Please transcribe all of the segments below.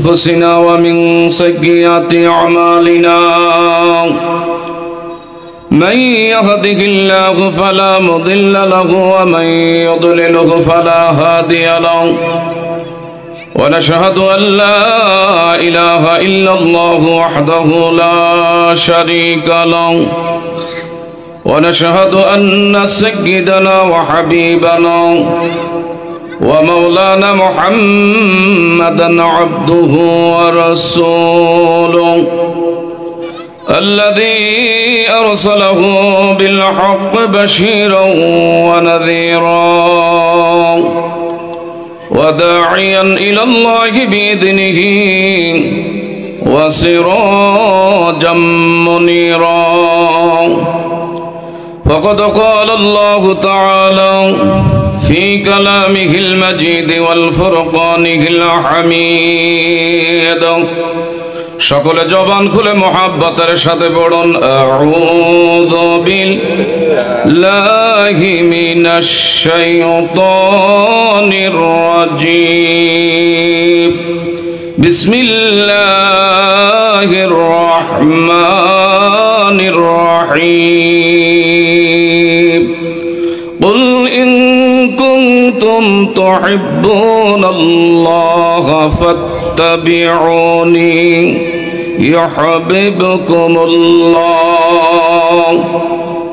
أنفسنا ومن سيئات أعمالنا من يهده الله فلا مضل له ومن يضلله فلا هادي له ونشهد أن لا إله إلا الله وحده لا شريك له ونشهد أن سيدنا وحبيبنا ومولانا محمدا عبده ورسوله الذي أرسله بالحق بشيرا ونذيرا وداعيا إلى الله بإذنه وسراجا منيرا فقد قال الله تعالى في كلامه المجيد والفرقانه الحميد সকলে জবান খুলে মোহাব্বতের সাথে পড়ুন আউযু বিল্লাহি মিনাশ শাইতানির রাজীম বিসমিল্লাহির রহমানির রহিম কুল ইন কুনতুম তুহিব্বুনাল্লাহা ফাত্তাবিউনি يحببكم الله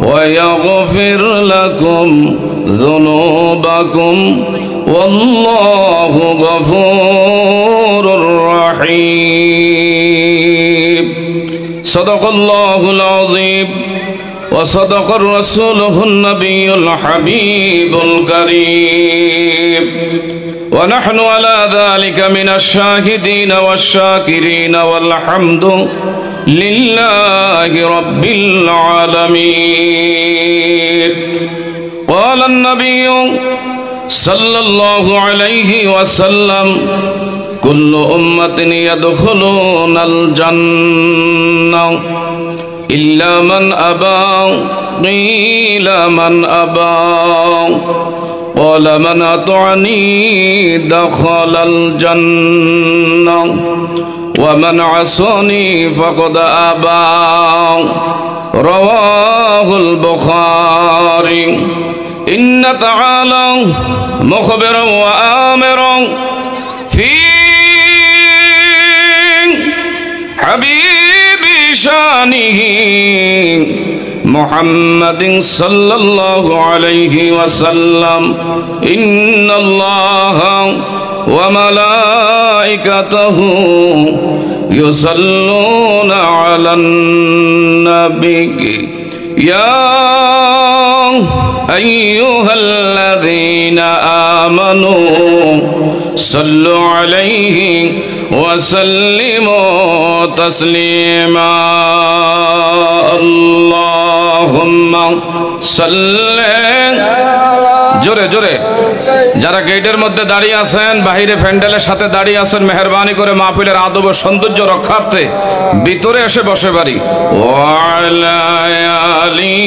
ويغفر لكم ذنوبكم والله غفور رحيم صدق الله العظيم وصدق رسوله النبي الحبيب الكريم ونحن على ذلك من الشاهدين والشاكرين والحمد لله رب العالمين قال النبي صلى الله عليه وسلم كل أمة يدخلون الجنة إلا من أبى قيل من أبى قال من أطعني دخل الجنة ومن عصاني فقد أبى رواه البخاري إن تعالى مخبرا وآمرا في حبيب شانه محمد صلى الله عليه وسلم إن الله وملائكته يصلون على النبي يا أيها الذين آمنوا صلوا عليه وسلموا تسليما اللهم صل জোরে জোরে যারা গেটের মধ্যে দাঁড়িয়ে আছেন বাহিরে প্যান্ডেলের সাথে দাঁড়িয়ে আছেন মেহেরবানি করে মাহফিলের আদব ও সৌন্দর্য রক্ষার্থে ভিতরে এসে বসে পারি ওয়ালা আলি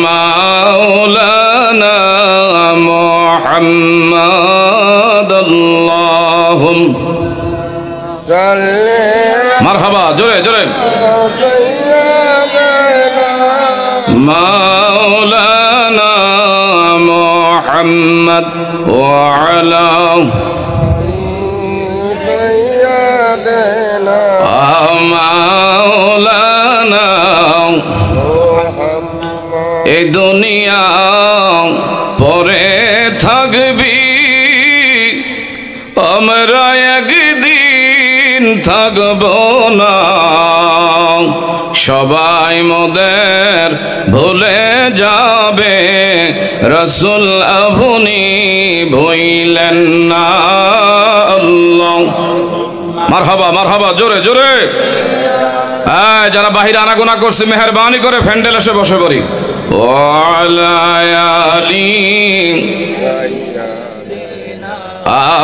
মাওলানা মুহাম্মদ আল্লাহুম্মা মারহাবা জোরে জোরে مولانا محمد وعلى سيدنا مولانا এই দুনিয়া পরে থাকবি আমরা একদিন থাকব না সবাই মোদের ভুলে যাবে রাসূল আপনি ভুইলেন না আল্লাহ মারহাবা মারহাবা জোরে জোরে যারা বাহিরে আনাগোনা করছে মেহেরবানি করে প্যান্ডেল এসে বসে পড়ি ওয়ালা আলি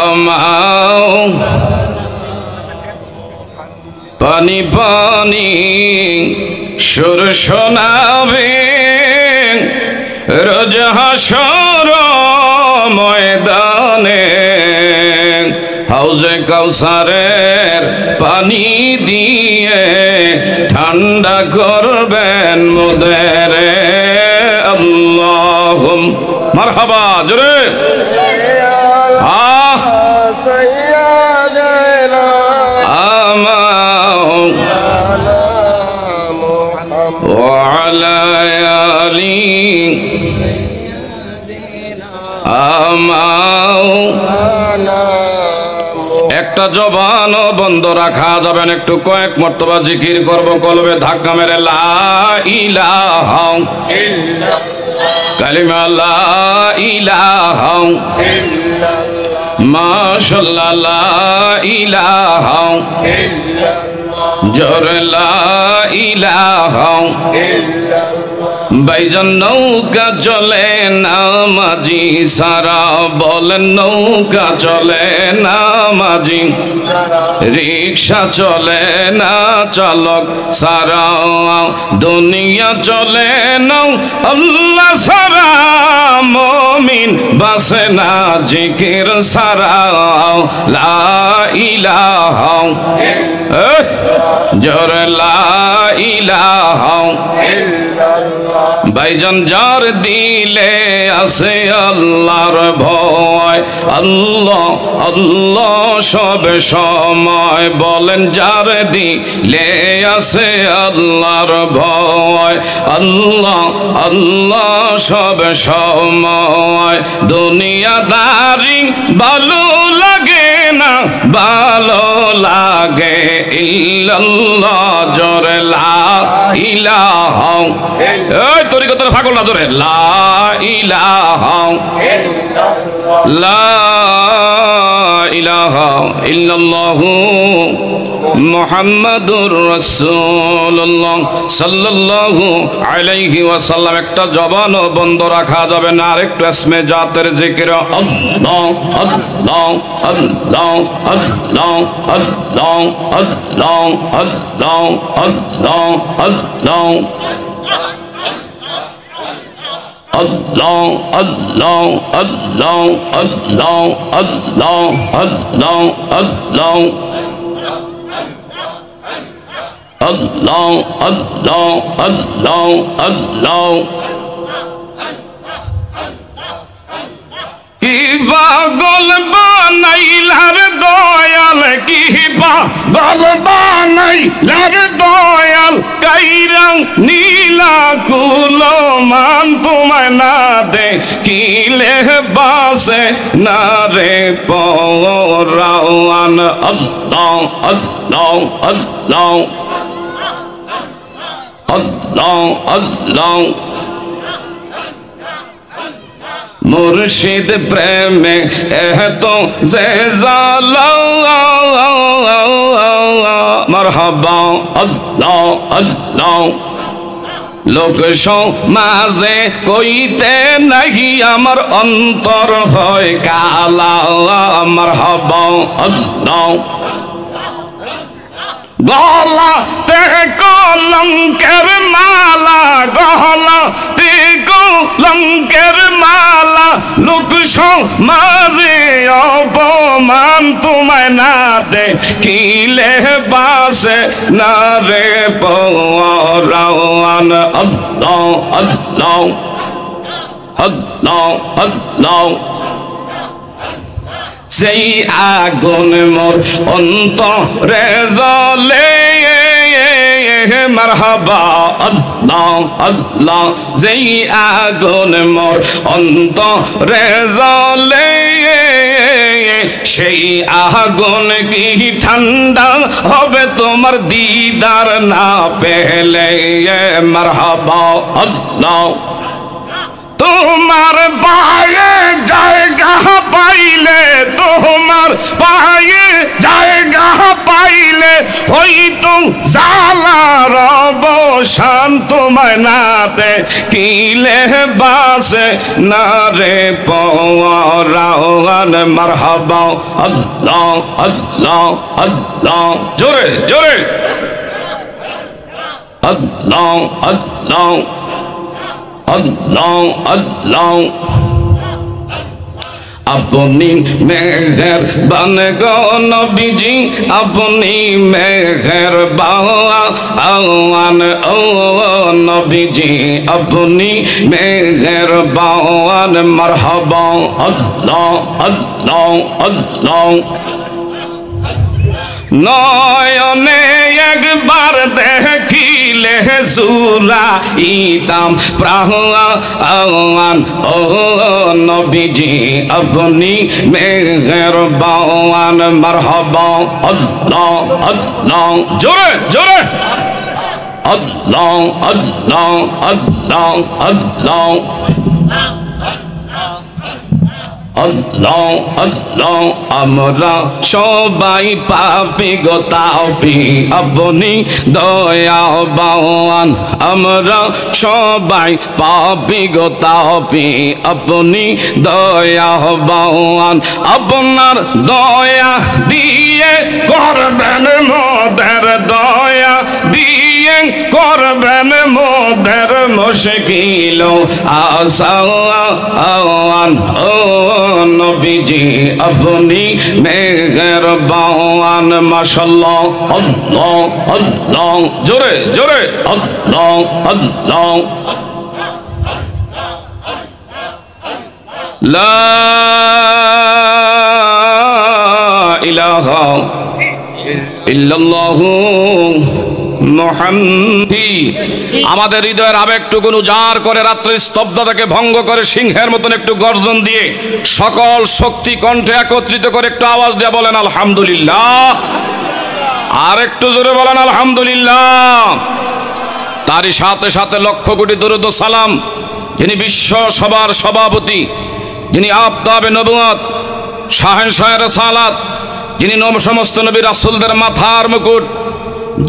আমাও পানি পানি সুর শোনাবে রোজ হাসর ময়দানে হাউজে কাউসারের পানি দিয়ে ঠান্ডা করবেন মোদের আল্লাহুম মারহাবা জোরে وعلى آله একটা জবানও বন্ধ রাখা যাবে না, একটু কয়েক মর্তবা জিকির করব, কলবে ধাক্কা মেরে লা ইলাহা ইল্লাল্লাহ কালিমা লা ইলাহা ইল্লাল্লাহ মাশাআল্লাহ লা ইলাহা ইল্লাল্লাহ জোরে লা ইলাহা ইল্লাল্লাহ ভাইজান নৌকা চলে না মাঝি সারা বলেন নৌকা চলে না মাঝি রিক্সা চলে না চালক সারা দুনিয়া চলে না আল্লাহ সারা মুমিন বাসে না জিকির সারা লা ইলাহা জোরে লা ইলাহা ভাইজান যার দিলে আছে আল্লাহর ভয় আল্লাহ আল্লাহ সব সময় বলেন যার দিলে আছে আল্লাহর ভয় আল্লাহ আল্লাহ সব সময় দুনিয়াদারি ভালো লাগে না ভালো লাগে ইল্লাল্লাহ জোরে লা ইলাহা এই তরিকতের পাগল না জোরে লা ইলাহা লা ইলাহা ইল্লাল্লাহু মুহাম্মাদুর রাসূলুল্লাহ সাল্লাল্লাহু আলাইহি ওয়াসাল্লাম। একটা জবানও বন্ধ রাখা যাবে না, আরেকটু ইসমে জাতের জিকির আল্লাহ আল্লাহ আল্লাহ আল্লাহ আল্লাহ আল্লাহ আল্লাহ আল্লাহ আল্লাহ Allah Allah Allah Allah Allah Allah Allah Allah Allah Allah Allah কি পাগল বানাইলার দয়াল কি পাগল বানাইলার দয়াল কাইরা নীলা কুলো মান তোমায় না দে কিলে বাসে না রে পরাওয়ান আল্লাহ আল্লাহ আল্লাহ আল্লাহ আল্লাহ মুর্শিদ প্রেমে এত যে জালা মারহাবা আল্লাহ আল্লাহ লোক সমাজে কইতে নাহি আমার অন্তর হয় কালা মারহাবা আল্লাহ গলাতে কলঙ্কের মালা গলাতে কলঙ্কের মালা লোক সমাজে অপমান তোমায় না দে কিলে বাসে না রে পরাওয়ান আল্লাহ আল্লাহ আল্লাহ আল্লাহ সেই আগুন মোর অন্তরে জ্বলে মারহাবা আল্লাহ আল্লাহ যেই আগুন মোর অন্তরে জ্বলে সেই আগুন কি ঠান্ডা হবে তোমার দিদার না পেলে মারহাবা আল্লাহ তোমার পায়ে জায়গা পাইলে তোমার পায়ে জায়গা পাইলে হয়তো জালার অবসান তোমায় না দে কিলে বাসে না রে পরাওয়ান মারহাবা আল্লাহ আল্লাহ আল্লাহ জোরে জোরে আল্লাহ আল্লাহ Allah Allah আপনি মেহেরবান গো নবীজি আপনি মেহেরবান ও নবীজি আপনি মেহেরবান মারহাবা আল্লাহ আল্লাহ আল্লাহ নয়নে একবার দেখিলে জুড়াইতাম প্রাণ ও নবীজি আপনি মেহেরবান মারহাবা আল্লাহ আল্লাহ জোরে জোরে আল্লাহ আল্লাহ আল্লাহ আল্লাহ আল্লাহ আল্লাহ আমরা সবাই পাপী গো তাওপি আপনি দয়াবান আমরা সবাই পাপী গো তাওপি আপনি দয়াবান আপনার দয়া দিয়ে করবেন মোদের দয়া দিয়ে করবেন মোদের মুশকিল আসান ও নবীজি আপনি মেহেরবান মাশাআল্লাহ আল্লাহ আল্লাহ জোরে জোরে আল্লাহ আল্লাহ লা ইলাহা ইল্লাল্লাহু আমাদের হৃদয়ের আবেগটুকু উজাড় করে রাত্রি স্তব্ধতাকে ভঙ্গ করে সিংহের মতন একটু গর্জন দিয়ে সকল শক্তি কণ্ঠে একত্রিত করে একটু আওয়াজ দিয়ে বলেন আলহামদুলিল্লাহ। আর একটু জোরে বলেন আলহামদুলিল্লাহ। তারই সাথে সাথে লক্ষ কোটি দরুদ ও সালাম যিনি বিশ্ব সভার সভাপতি, যিনি আফতাবে নবুয়ত, শাহেনশাহের সালাত, যিনি সমস্ত নবী রাসূলদের মাথার মুকুট,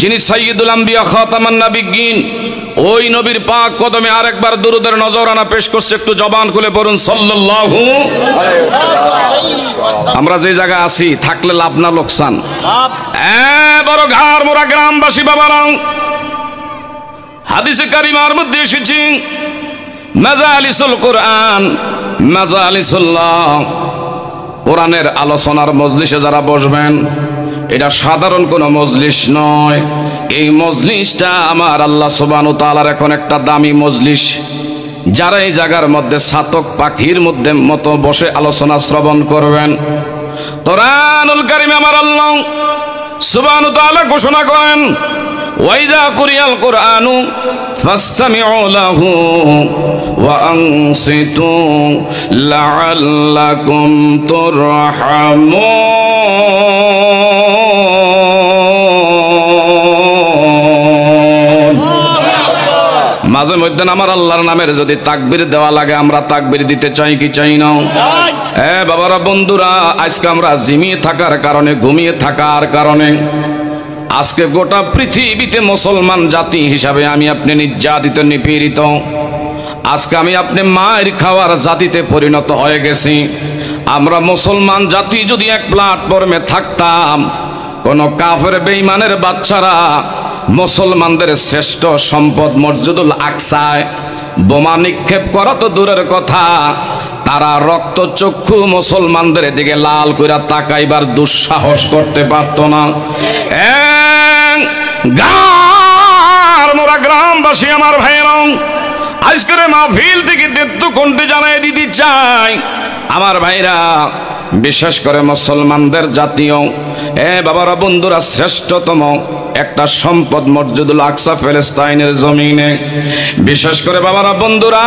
যিনি সাইয়্যিদুল আম্বিয়া খাতামান নাবিয়্যিন, ওই নবীর পাক কদমে আরেকবার দুরুদের নজরানা পেশ করছে। একটু জবান খুলে পড়ুন সাল্লাল্লাহু। আমরা যে জায়গায় আছি থাকলে লাভ না লোকসান? বড় ঘর মোরা গ্রামবাসী বাবারা, হাদিসে কারিমার মধ্যে এসেছে মাজালিসুল কোরআন মাজালিসুল্লাহ, কোরআনের আলোচনার মজলিসে যারা বসবেন এটা সাধারণ কোনো মজলিস নয়। এই মজলিসটা আমার আল্লাহ সুবহানাহু ওয়া তাআলার এখন একটা দামি মজলিস। যারা এই জায়গার মধ্যে ছাতক পাখির মধ্যে মতো বসে আলোচনা শ্রবণ করবেন, কোরআনুল কারীমে আমার আল্লাহ সুবহানাহু ওয়া তাআলা ঘোষণা করেন ওয়াইজা কুরিয়াল কোরআনু ফাসতামিউ লাহু ওয়া আনসিতু লাআল্লাকুম তুরহামুন। মাঝে মধ্যে আমার আল্লাহর নামের যদি তাকবীর দেওয়া লাগে আমরা তাকবীর দিতে চাই কি চাই না? বাবারা বন্ধুরা, আজকে আমরা জিমিয়ে থাকার কারণে ঘুমিয়ে থাকার কারণে আজকে গোটা পৃথিবীতে মুসলমান জাতি হিসাবে আমি আপনি নির্যাতিত নিপীড়িত। আজকে আমি আপনি মায়ের খাওয়ার জাতিতে পরিণত হয়ে গেছি। আমরা মুসলমান জাতি যদি এক প্ল্যাটফর্মে থাকতাম, কোন কাফের বেঈমানের বাচ্চারা মুসলমানদের শ্রেষ্ঠ সম্পদ মসজিদুল আকসায় বোমা নিক্ষেপ করা তো দূরের কথা, তারা রক্তচক্ষু মুসলমানদের দিকে লাল কইরা তাকাইবার দুঃসাহস করতে পারত না। মোরা গ্রামবাসী আমার ভাইয়েরা, আজকের মাহফিল থেকে দেত্ত কোনটি জানাই দিতে চাই আমার ভাইরা, বিশেষ করে মুসলমানদের জাতীয় বাবারা বন্ধুরা শ্রেষ্ঠতম একটা সম্পদ মসজিদুল আকসা ফিলিস্তিনের জমিনে। বিশেষ করে বাবারা বন্ধুরা,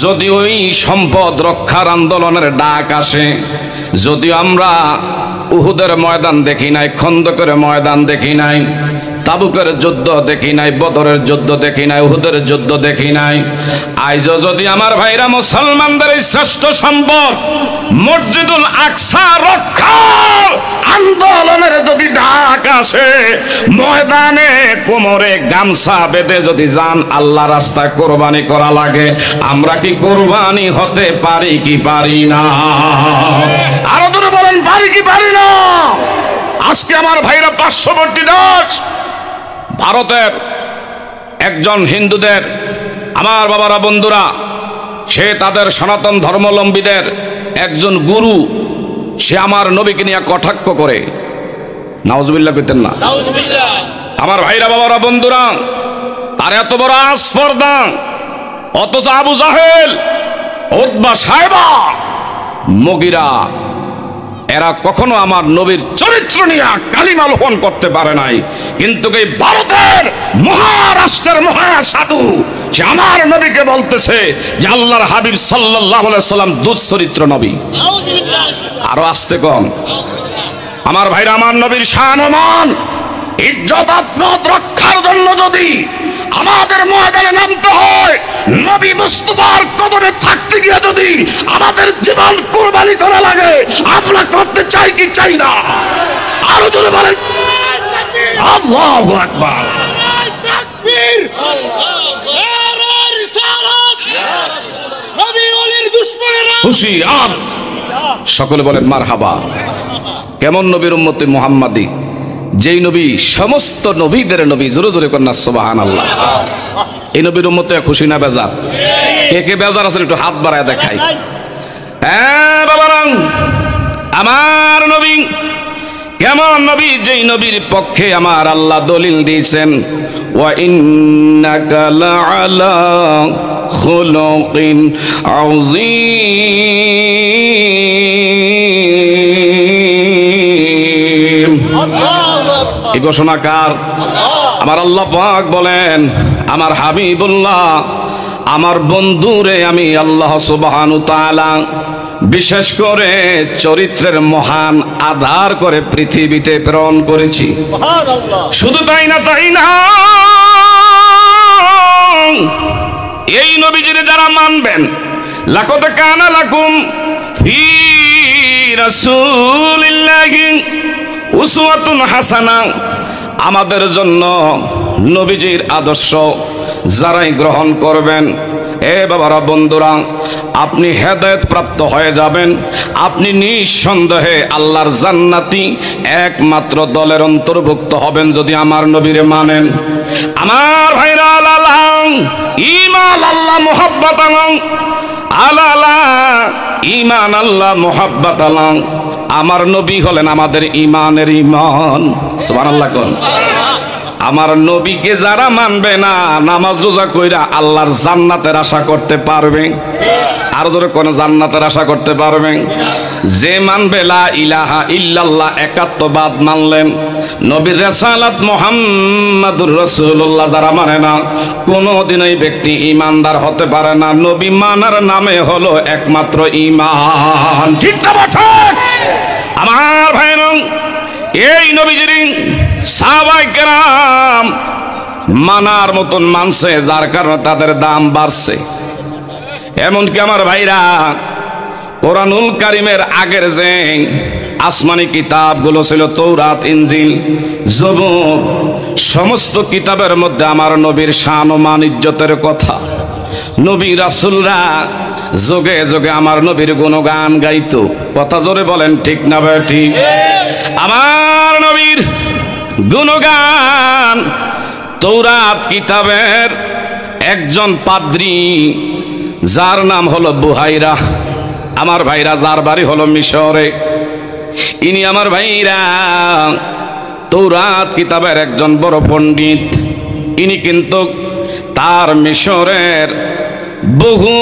যদি ওই সম্পদ রক্ষার আন্দোলনের ডাক আসে, যদিও আমরা উহুদের ময়দান দেখি নাই, খন্দকের ময়দান দেখি নাই, তাবুকের যুদ্ধ দেখি নাই, বদরের যুদ্ধ দেখি নাই, উহুদের যুদ্ধ দেখি নাই, আইজও যদি আমার ভাইরা মুসলমানদের এই শ্রেষ্ঠ সম্পদ মসজিদুল আকসা রক্ষার আন্দোলনের যদি ডাক আসে, ময়দানে কোমরে গামছা বেঁধে যদি যান আল্লাহ রাস্তায় কোরবানি করা লাগে, আমরা কি কোরবানি হতে পারি কি পারি না? আরো দূরে বলেন, পারি কি পারি না? আজকে আমার ভাইরা পার্শ্ববর্তী দেশ ভারতের একজন হিন্দুদের আমার বাবারা বন্ধুরা, সে তাদের সনাতন ধর্মাবলম্বীদের একজন গুরু সে আমার নবীকে নিয়ে কটাক্ষ করে, নাউজুবিল্লাহ কইতেন না? আমার ভাইরা, বাবারা, বন্ধুরা, তার এত বড় আস্পর্ধা, অথচ আবু জাহেল, উতবা, সাইবা, মুগিরা এরা কখনো আমার নবীর চরিত্র নিয়ে কালিমা লোহন করতে পারে নাই। কিন্তু এই ভারতের মহারাষ্ট্রের মহাসাধু সে আমার নবীকে বলতেছে যে আল্লাহর হাবিব সাল্লাল্লাহু আলাইহি সাল্লাম দুধ চরিত্র নবী। আরো আসতে কম। আমার ভাইরা, আমার নবীর শান ও মান, ইজ্জত আত্মত রক্ষার জন্য যদি আমাদের ময়দানে নামতে হয়, নবী মুস্তাফার কদমে থাকতে গিয়ে যদি আমাদের জীবন কুরবানি করা লাগে, আমরা করতে চাই কি চাই না? আরো জোরে বলেন আল্লাহু আকবার। তাকবীর। নবী ওলির দুশমনেরা হুশিয়ার। সকলে বলেন মারহাবা। কেমন নবীর উম্মতে মুহাম্মাদি? যেই নবী সমস্ত নবীদের নবী। জোরে জোরে কন্যা সুবহানাল্লাহ। এই নবীর উম্মতে খুশি না বেজার? কে কে বেজার আছেন একটু হাত বাড়ায় দেখাই। হ্যাঁ বাবারা, আমার নবী কেমন নবী? যেই নবীর পক্ষে আমার আল্লাহ দলিল দিয়েছেন, ওয়া ইন্নাকা লাআলা খুলুকিন আযীম। এই ঘোষণা কার? আমার আল্লাহ পাক বলেন, আমার হাবিবুল্লাহ, আমার বন্ধুরে আমি আল্লাহ সুবহানাহু ওয়া তাআলা বিশেষ করে চরিত্রের মহান আধার করে পৃথিবীতে প্রেরণ করেছি। শুধু তাই না, এই নবীজির যারা মানবেন, লাকাদ কানা লাকুম ফি রাসূলিল্লাহি উসওয়াতুন হাসানা, আমাদের জন্য নবীজির আদর্শ যারাই গ্রহণ করবেন, এ বাবারা, বন্ধুরা, আপনি হেদায়েত প্রাপ্ত হয়ে যাবেন। আপনি নিঃসন্দেহে আল্লাহর জান্নাতি একমাত্র দলের অন্তর্ভুক্ত হবেন যদি আমার নবীরে মানেন। আমার ভাইরা, আল্লাহ ঈমান আল্লাহ মুহাব্বত আল্লাহ ঈমান আল্লাহ মুহাব্বত আল্লাহ। আমার নবী হলেন আমাদের ঈমানের ঈমান। সুবহানাল্লাহ কোন। আমার নবীকে যারা মানবে না, নামাজ রোজা কইরা আল্লাহর জান্নাতের আশা করতে পারবে? আর জোরে কোন জান্নাতের আশা করতে পারবে? যে মানবে লা ইলাহা ইল্লাল্লাহ, একাত্মবাদ মানলেন, নবীর রিসালাত মুহাম্মাদুর রাসূলুল্লাহ যারা মানে না, কোনদিন এই ব্যক্তি ঈমানদার হতে পারে না। নবী মানার নামে হলো একমাত্র ঈমান। ঠিক না ঠিক? আমার ভাইরা, এই নবীজির সাহাবায়ে কেরাম মানার মতন মানছে, যার কারণে তাদের দাম বাড়ছে। এমনকি আমার ভাইরা, কোরআনুল কারীমের আগের যে আসমানি কিতাবগুলো ছিল, তৌরাত, ইনজিল, জবুর, সমস্ত কিতাবের মধ্যে আমার নবীর শান ও মান ইজ্জতের কথা। নবী রাসূলরা যোগে যোগে আমার নবীর গুণগান গাইতো। কথা জোরে বলেন ঠিক না ঠিক? আমার নবীর গুণগান তৌরাত কিতাবের একজন পাদ্রী, যার নাম হলো বুহাইরা, আমার ভাইরা, যার বাড়ি হলো মিশরে, ইনি আমার ভাইরা তৌরাত কিতাবের একজন বড় পণ্ডিত। ইনি কিন্তু তার মিশরের বহু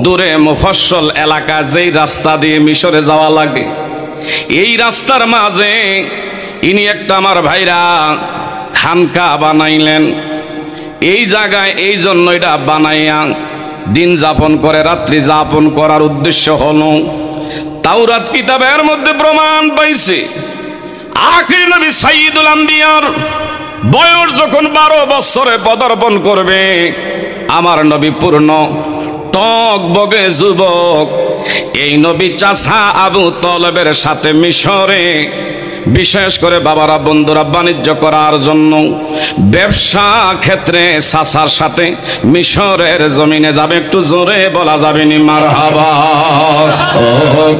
দূরে মুফাসসল এলাকা, যেই রাস্তা দিয়ে মিশরে যাওয়া লাগে, এই রাস্তার মাঝে ইনি একটা আমার ভাইরা খানকা বানাইলেন। এই জায়গায় এই জন্য এটা বানাইয়া দিন যাপন করে, রাত্রি যাপন করার উদ্দেশ্য হলো, তাওরাত কিতাবের মধ্যে প্রমাণ পাইছে আখির নবী সাইয়্যিদুল আম্বিয়ার বয়স যখন 12 বছরে পদার্পণ করবে, আমার নবী পূর্ণ টকবগে যুবক, এই নবী চাচা আবু তলেবের সাথে মিশরে, বিশেষ করে বাবারা, বন্ধুরা, বাণিজ্য করার জন্য ব্যবসা ক্ষেত্রে চাচার সাথে মিশরের জমিনে যাবে। একটু জোরে বলা যাবে নি মারহাবা। ও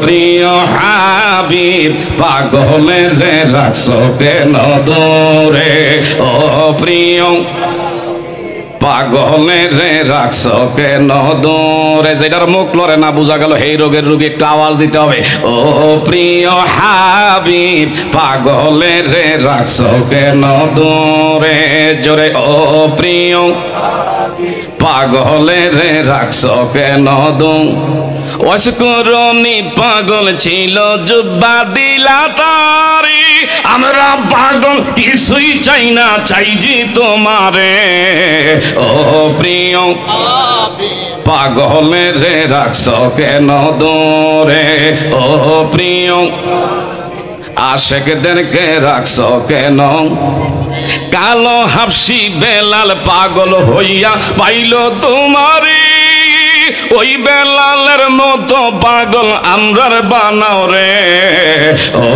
প্রিয় হাবিব, পাগলে রে রাখছো কেন দূরে? ও প্রিয় পাগলে রে রাখছ কেন দূরে, যেটার মুখ লড়ে না বোঝা গেল এই রোগের রোগী একটু আওয়াজ দিতে হবে। ও প্রিয় হাবিব পাগলে রে রাখছ কেন দূরে, জোরে ও প্রিয় পাগলে রে রাখছ কেন দূরে। অস্করণী পাগল ছিল জুব্বা দিলা তারি, আমরা পাগল কিছুই চাই না, চাই যে তোমারে। ও প্রিয় পাগলে রে রাখছ কেন দূরে, ও প্রিয় আশেকদেরকে রাখছ কেন। কালো হাবশি বেলাল পাগল হইয়া পাইল তোমারে, ওই বেলালের মতো পাগল আমরার বানাও রে। ও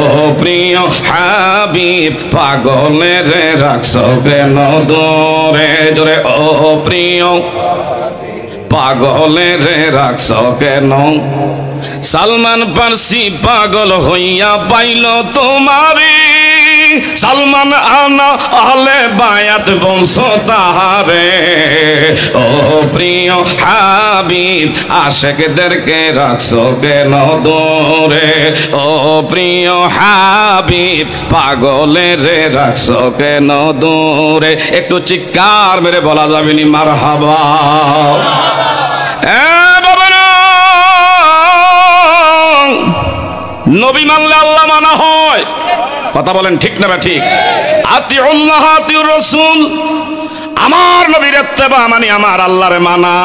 প্রিয় হাবিব পাগলে রে রাখছ কেন দূরে, জোরে ও প্রিয় পাগলে রে রাখছ কেন। সালমান পারসি পাগল হইয়া পাইল তোমারে, সালমান আনা আহলে বায়াত বংশ তাহারে। ও প্রিয় হাবিব আশেকদেরকে রাখছ কেন দূরে, ও প্রিয় হাবিব পাগলে রে রাখছ কেন দূরে। একটু চিৎকার মেরে বলা যাবে নি মারহাবা। নবী মানলে আল্লাহ মানা হয়, কথা বলেন ঠিক না ঠিক? আতিউল্লাহ আতিউর রাসূল, আমার নবীর ইত্তেবা মানে আমার আল্লাহরে মানা।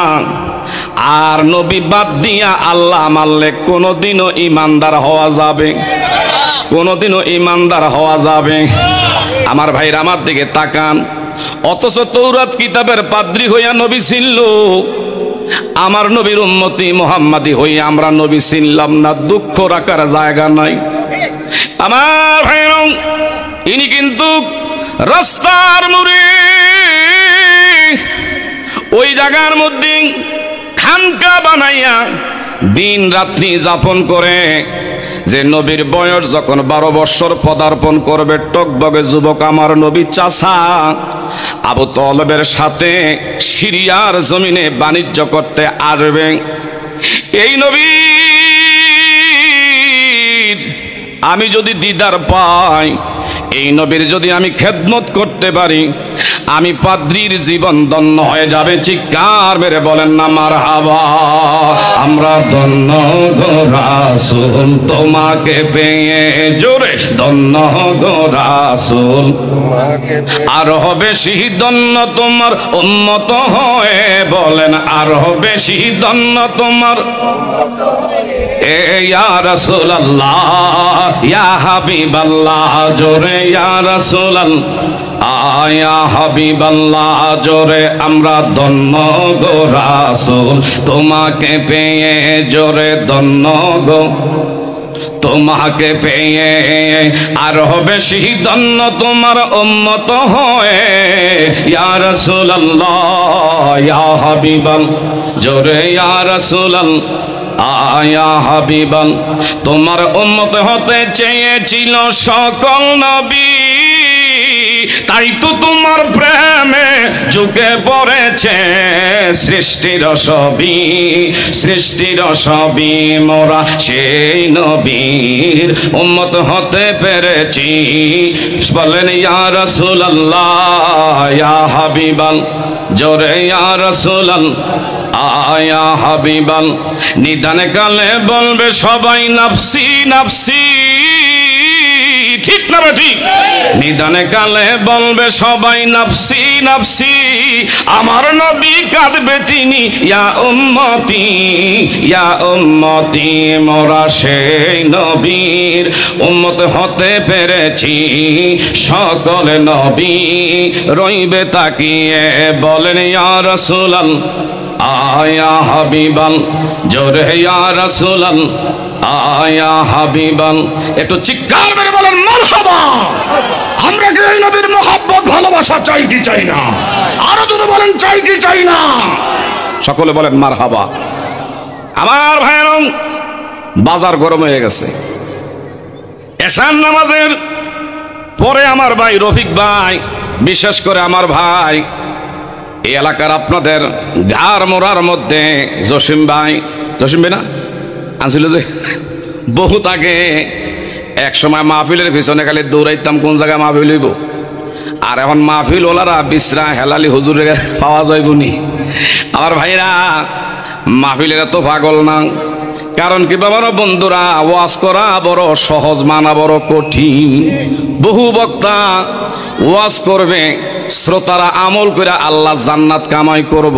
আর নবী বাদ দিয়া আল্লাহ মানলে কোনোদিনও ঈমানদার হওয়া যাবে, কোনোদিনও ঈমানদার হওয়া যাবে। আমার ভাইরা আমার দিকে তাকান, অথচ তৌরাত কিতাবের পাদ্রী হইয়া নবী ছিল, আমার নবীর উম্মতি মুহাম্মাদি হইয়া আমরা নবী চিনলাম না, দুঃখ রাখার জায়গা নাই। আমার ভাইরা ইনি কিন্তু রাস্তার মুড়ি, ওই জায়গার মধ্যে খানকা বানাইয়া দিন রাত্রি যাপন করে। যে নবীর বয়স যখন 12 বছর পদার্পণ করবে, টকবগে যুবক আমার নবী চাচা আবু তলবের সাথে সিরিয়ার জমিনে বাণিজ্য করতে আসবে। এই নবীর আমি যদি দিদার পাই, এই নবীর যদি আমি খেদমত করতে পারি, আমি পাদ্রীর জীবন ধন্য হয়ে যাবে। চিৎকার মেরে বলেন না মারহাবা। আমরা ধন্য গো রাসূল তোমাকে পেয়ে, জোরে ধন্য গো রাসূল। আর বেশি ধন্য তোমার উম্মত হয়ে, বলেন আর বেশি ধন্য তোমার। এ ইয়া রাসূলুল্লাহ ইয়া হাবিবাল্লাহ, জোরে ইয়া রাসূলুল্লাহ আয়া হাবিবাল্লাহ, জোরে আমরা ধন্য গো রাসূল তোমাকে পেয়ে, জোরে ধন্য গো তোমাকে পেয়ে। আর বেশি ধন্য তোমার উম্মত হয়ে, ইয়া রাসূলুল্লাহ ইয়া হাবিবাল্লাহ, জোরে ইয়া রাসূলুল্লাহ আয়া হাবিবাল। তোমার উম্মত হতে চেয়েছিল সকল নবী, তাই তো তোমার প্রেমে ঝুঁকে পড়েছে সৃষ্টির সবই, সৃষ্টির সবই মোরা সেই নবীর উম্মত হতে পেরেছি। বলেন ইয়া রাসূলুল্লাহ ইয়া হাবিবাল, জোরে ইয়া রাসূলুল্লাহ আয়া হাবিবাল। নিদান কালে বলবে সবাই নাফসি নাফসি, ঠিক না ঠিক? নিদানে কালে বলবে সবাই নাফসি নাফসি, আমার নবী কাঁদবে তিনি ইয়া উম্মতি ইয়া উম্মতি। মোরা সেই নবীর উম্মত হতে পেরেছি, সকল নবী রইবে তাকিয়ে। বলেন ইয়া রাসূলুল্লাহ আয়া হাবিবাল, জোরে ইয়া রাসূলুল্লাহ আয়া হাবিবাল। একটু চিৎকার মেরে বলেন মারহাবা। আমরা কি এই নবীর মহব্বত ভালোবাসা চাই কি চাই না? আরো জোরে বলেন চাই কি চাই না? সকলে বলেন মারহাবা। আমার ভাইরা বাজার গরম হয়ে গেছে, এশার নামাজের পরে আমার ভাই রফিক ভাই, বিশেষ করে আমার ভাই এই এলাকার আপনাদের ঘাড় মোড়ার মধ্যে জসিম ভাই না আনছিল যে বহুত আগে এক সময় মাহফিলের পিছনে খালি দৌড়াইতাম কোন জায়গায় মাহফিল হইব, আর এখন মাহফিল ওলারা বিশ্রা হেলালি হুজুরে পাওয়া যাইব নি? আমার ভাইরা মাহফিলের এত পাগল না, কারণ কি বাবার বন্ধুরা, ওয়াজ করা বড় সহজ, মানা বড় কঠিন। বহু বক্তা ওয়াজ করবে, শ্রোতারা আমল কইরা আল্লাহ জান্নাত কামাই করব,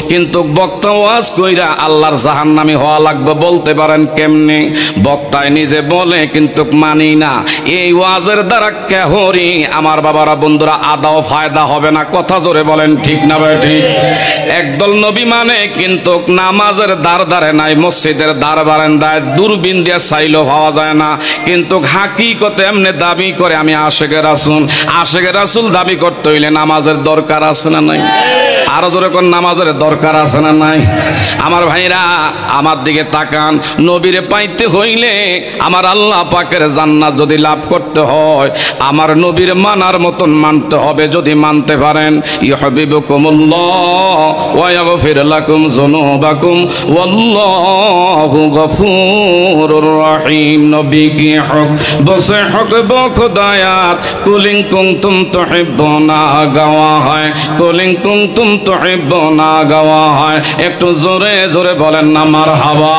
কিন্তু বক্তা ওয়াজ কইরা আল্লাহর জাহান্নামী হওয়া লাগবে। বলতে পারেন কেমনে? বক্তায় নিজে বলে কিন্তু মানি না। এই ওয়াজের দ্বারা কেহরি আমার বাবারা বন্ধুরা আদাও ফায়দা হবে না। কথা জোরে বলেন ঠিক না ভাই? ঠিক। একদল নবী মানে কিন্তু নামাজের দ্বার দ্বারে নাই, মসজিদের দ্বার বারান্দায় দূরবীন দিয়ে চাইলেও পাওয়া যায় না, কিন্তু হাকিকতে এমনি দাবি করে আমি আশেকে রাসূল। আশেকে রাসূল দাবি করতে হইলে নামাজের দরকার আছে না নাই? আরো জোরে কোন নামাজের দরকার আছে না নাই? আমার ভাইরা আমার দিকে তাকান, নবীরে পাইতে হইলে, আমার আল্লাহ পাকের জান্নাত যদি লাভ করতে হয়, আমার নবীর মানার মতন মানতে হবে। যদি মানতে পারেন, ইউহিব্বুকুমুল্লাহ ওয়া ইয়াগফির লাকুম যুনুবাকুম ওয়াল্লাহু গফুরুর রহিম। নবী কি হক বসে হক বখদায়াত কুলিং কুনতুম তুহিব্বুনা গাওয়া হয়, কুলিং কুনতুম তুহিব্বুনা গাওয়া হয়। একটু জোরে জোরে বলেন না মারহাবা।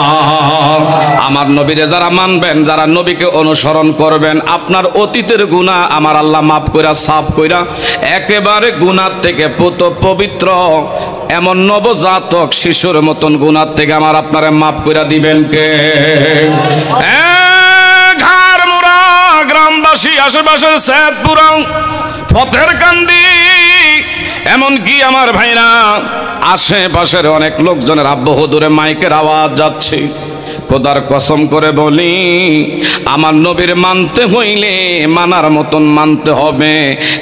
আমার নবীরে যারা মানবেন, যারা নবীকে অনুসরণ করবেন, আপনার অতীতের গুনাহ আমার আল্লাহ মাফ কইরা সাফ কইরা একেবারে গুনাহ থেকে পবিত্র, এমন নবজাতক শিশুর মতন গুনাহ থেকে আমার আপনারে মাফ কইরা দিবেন কে? ঘাড় মোড়া গ্রামবাসী, আশেপাশের সৈয়দপুরা, পথের কান্দি, এমনকি আমার ভাইরা আশেপাশের অনেক লোকজনের বহু দূরে মাইকের আওয়াজ যাচ্ছে। খোদার কসম করে বলি, আমার নবীর মানতে হইলে মানার মতন মানতে হবে।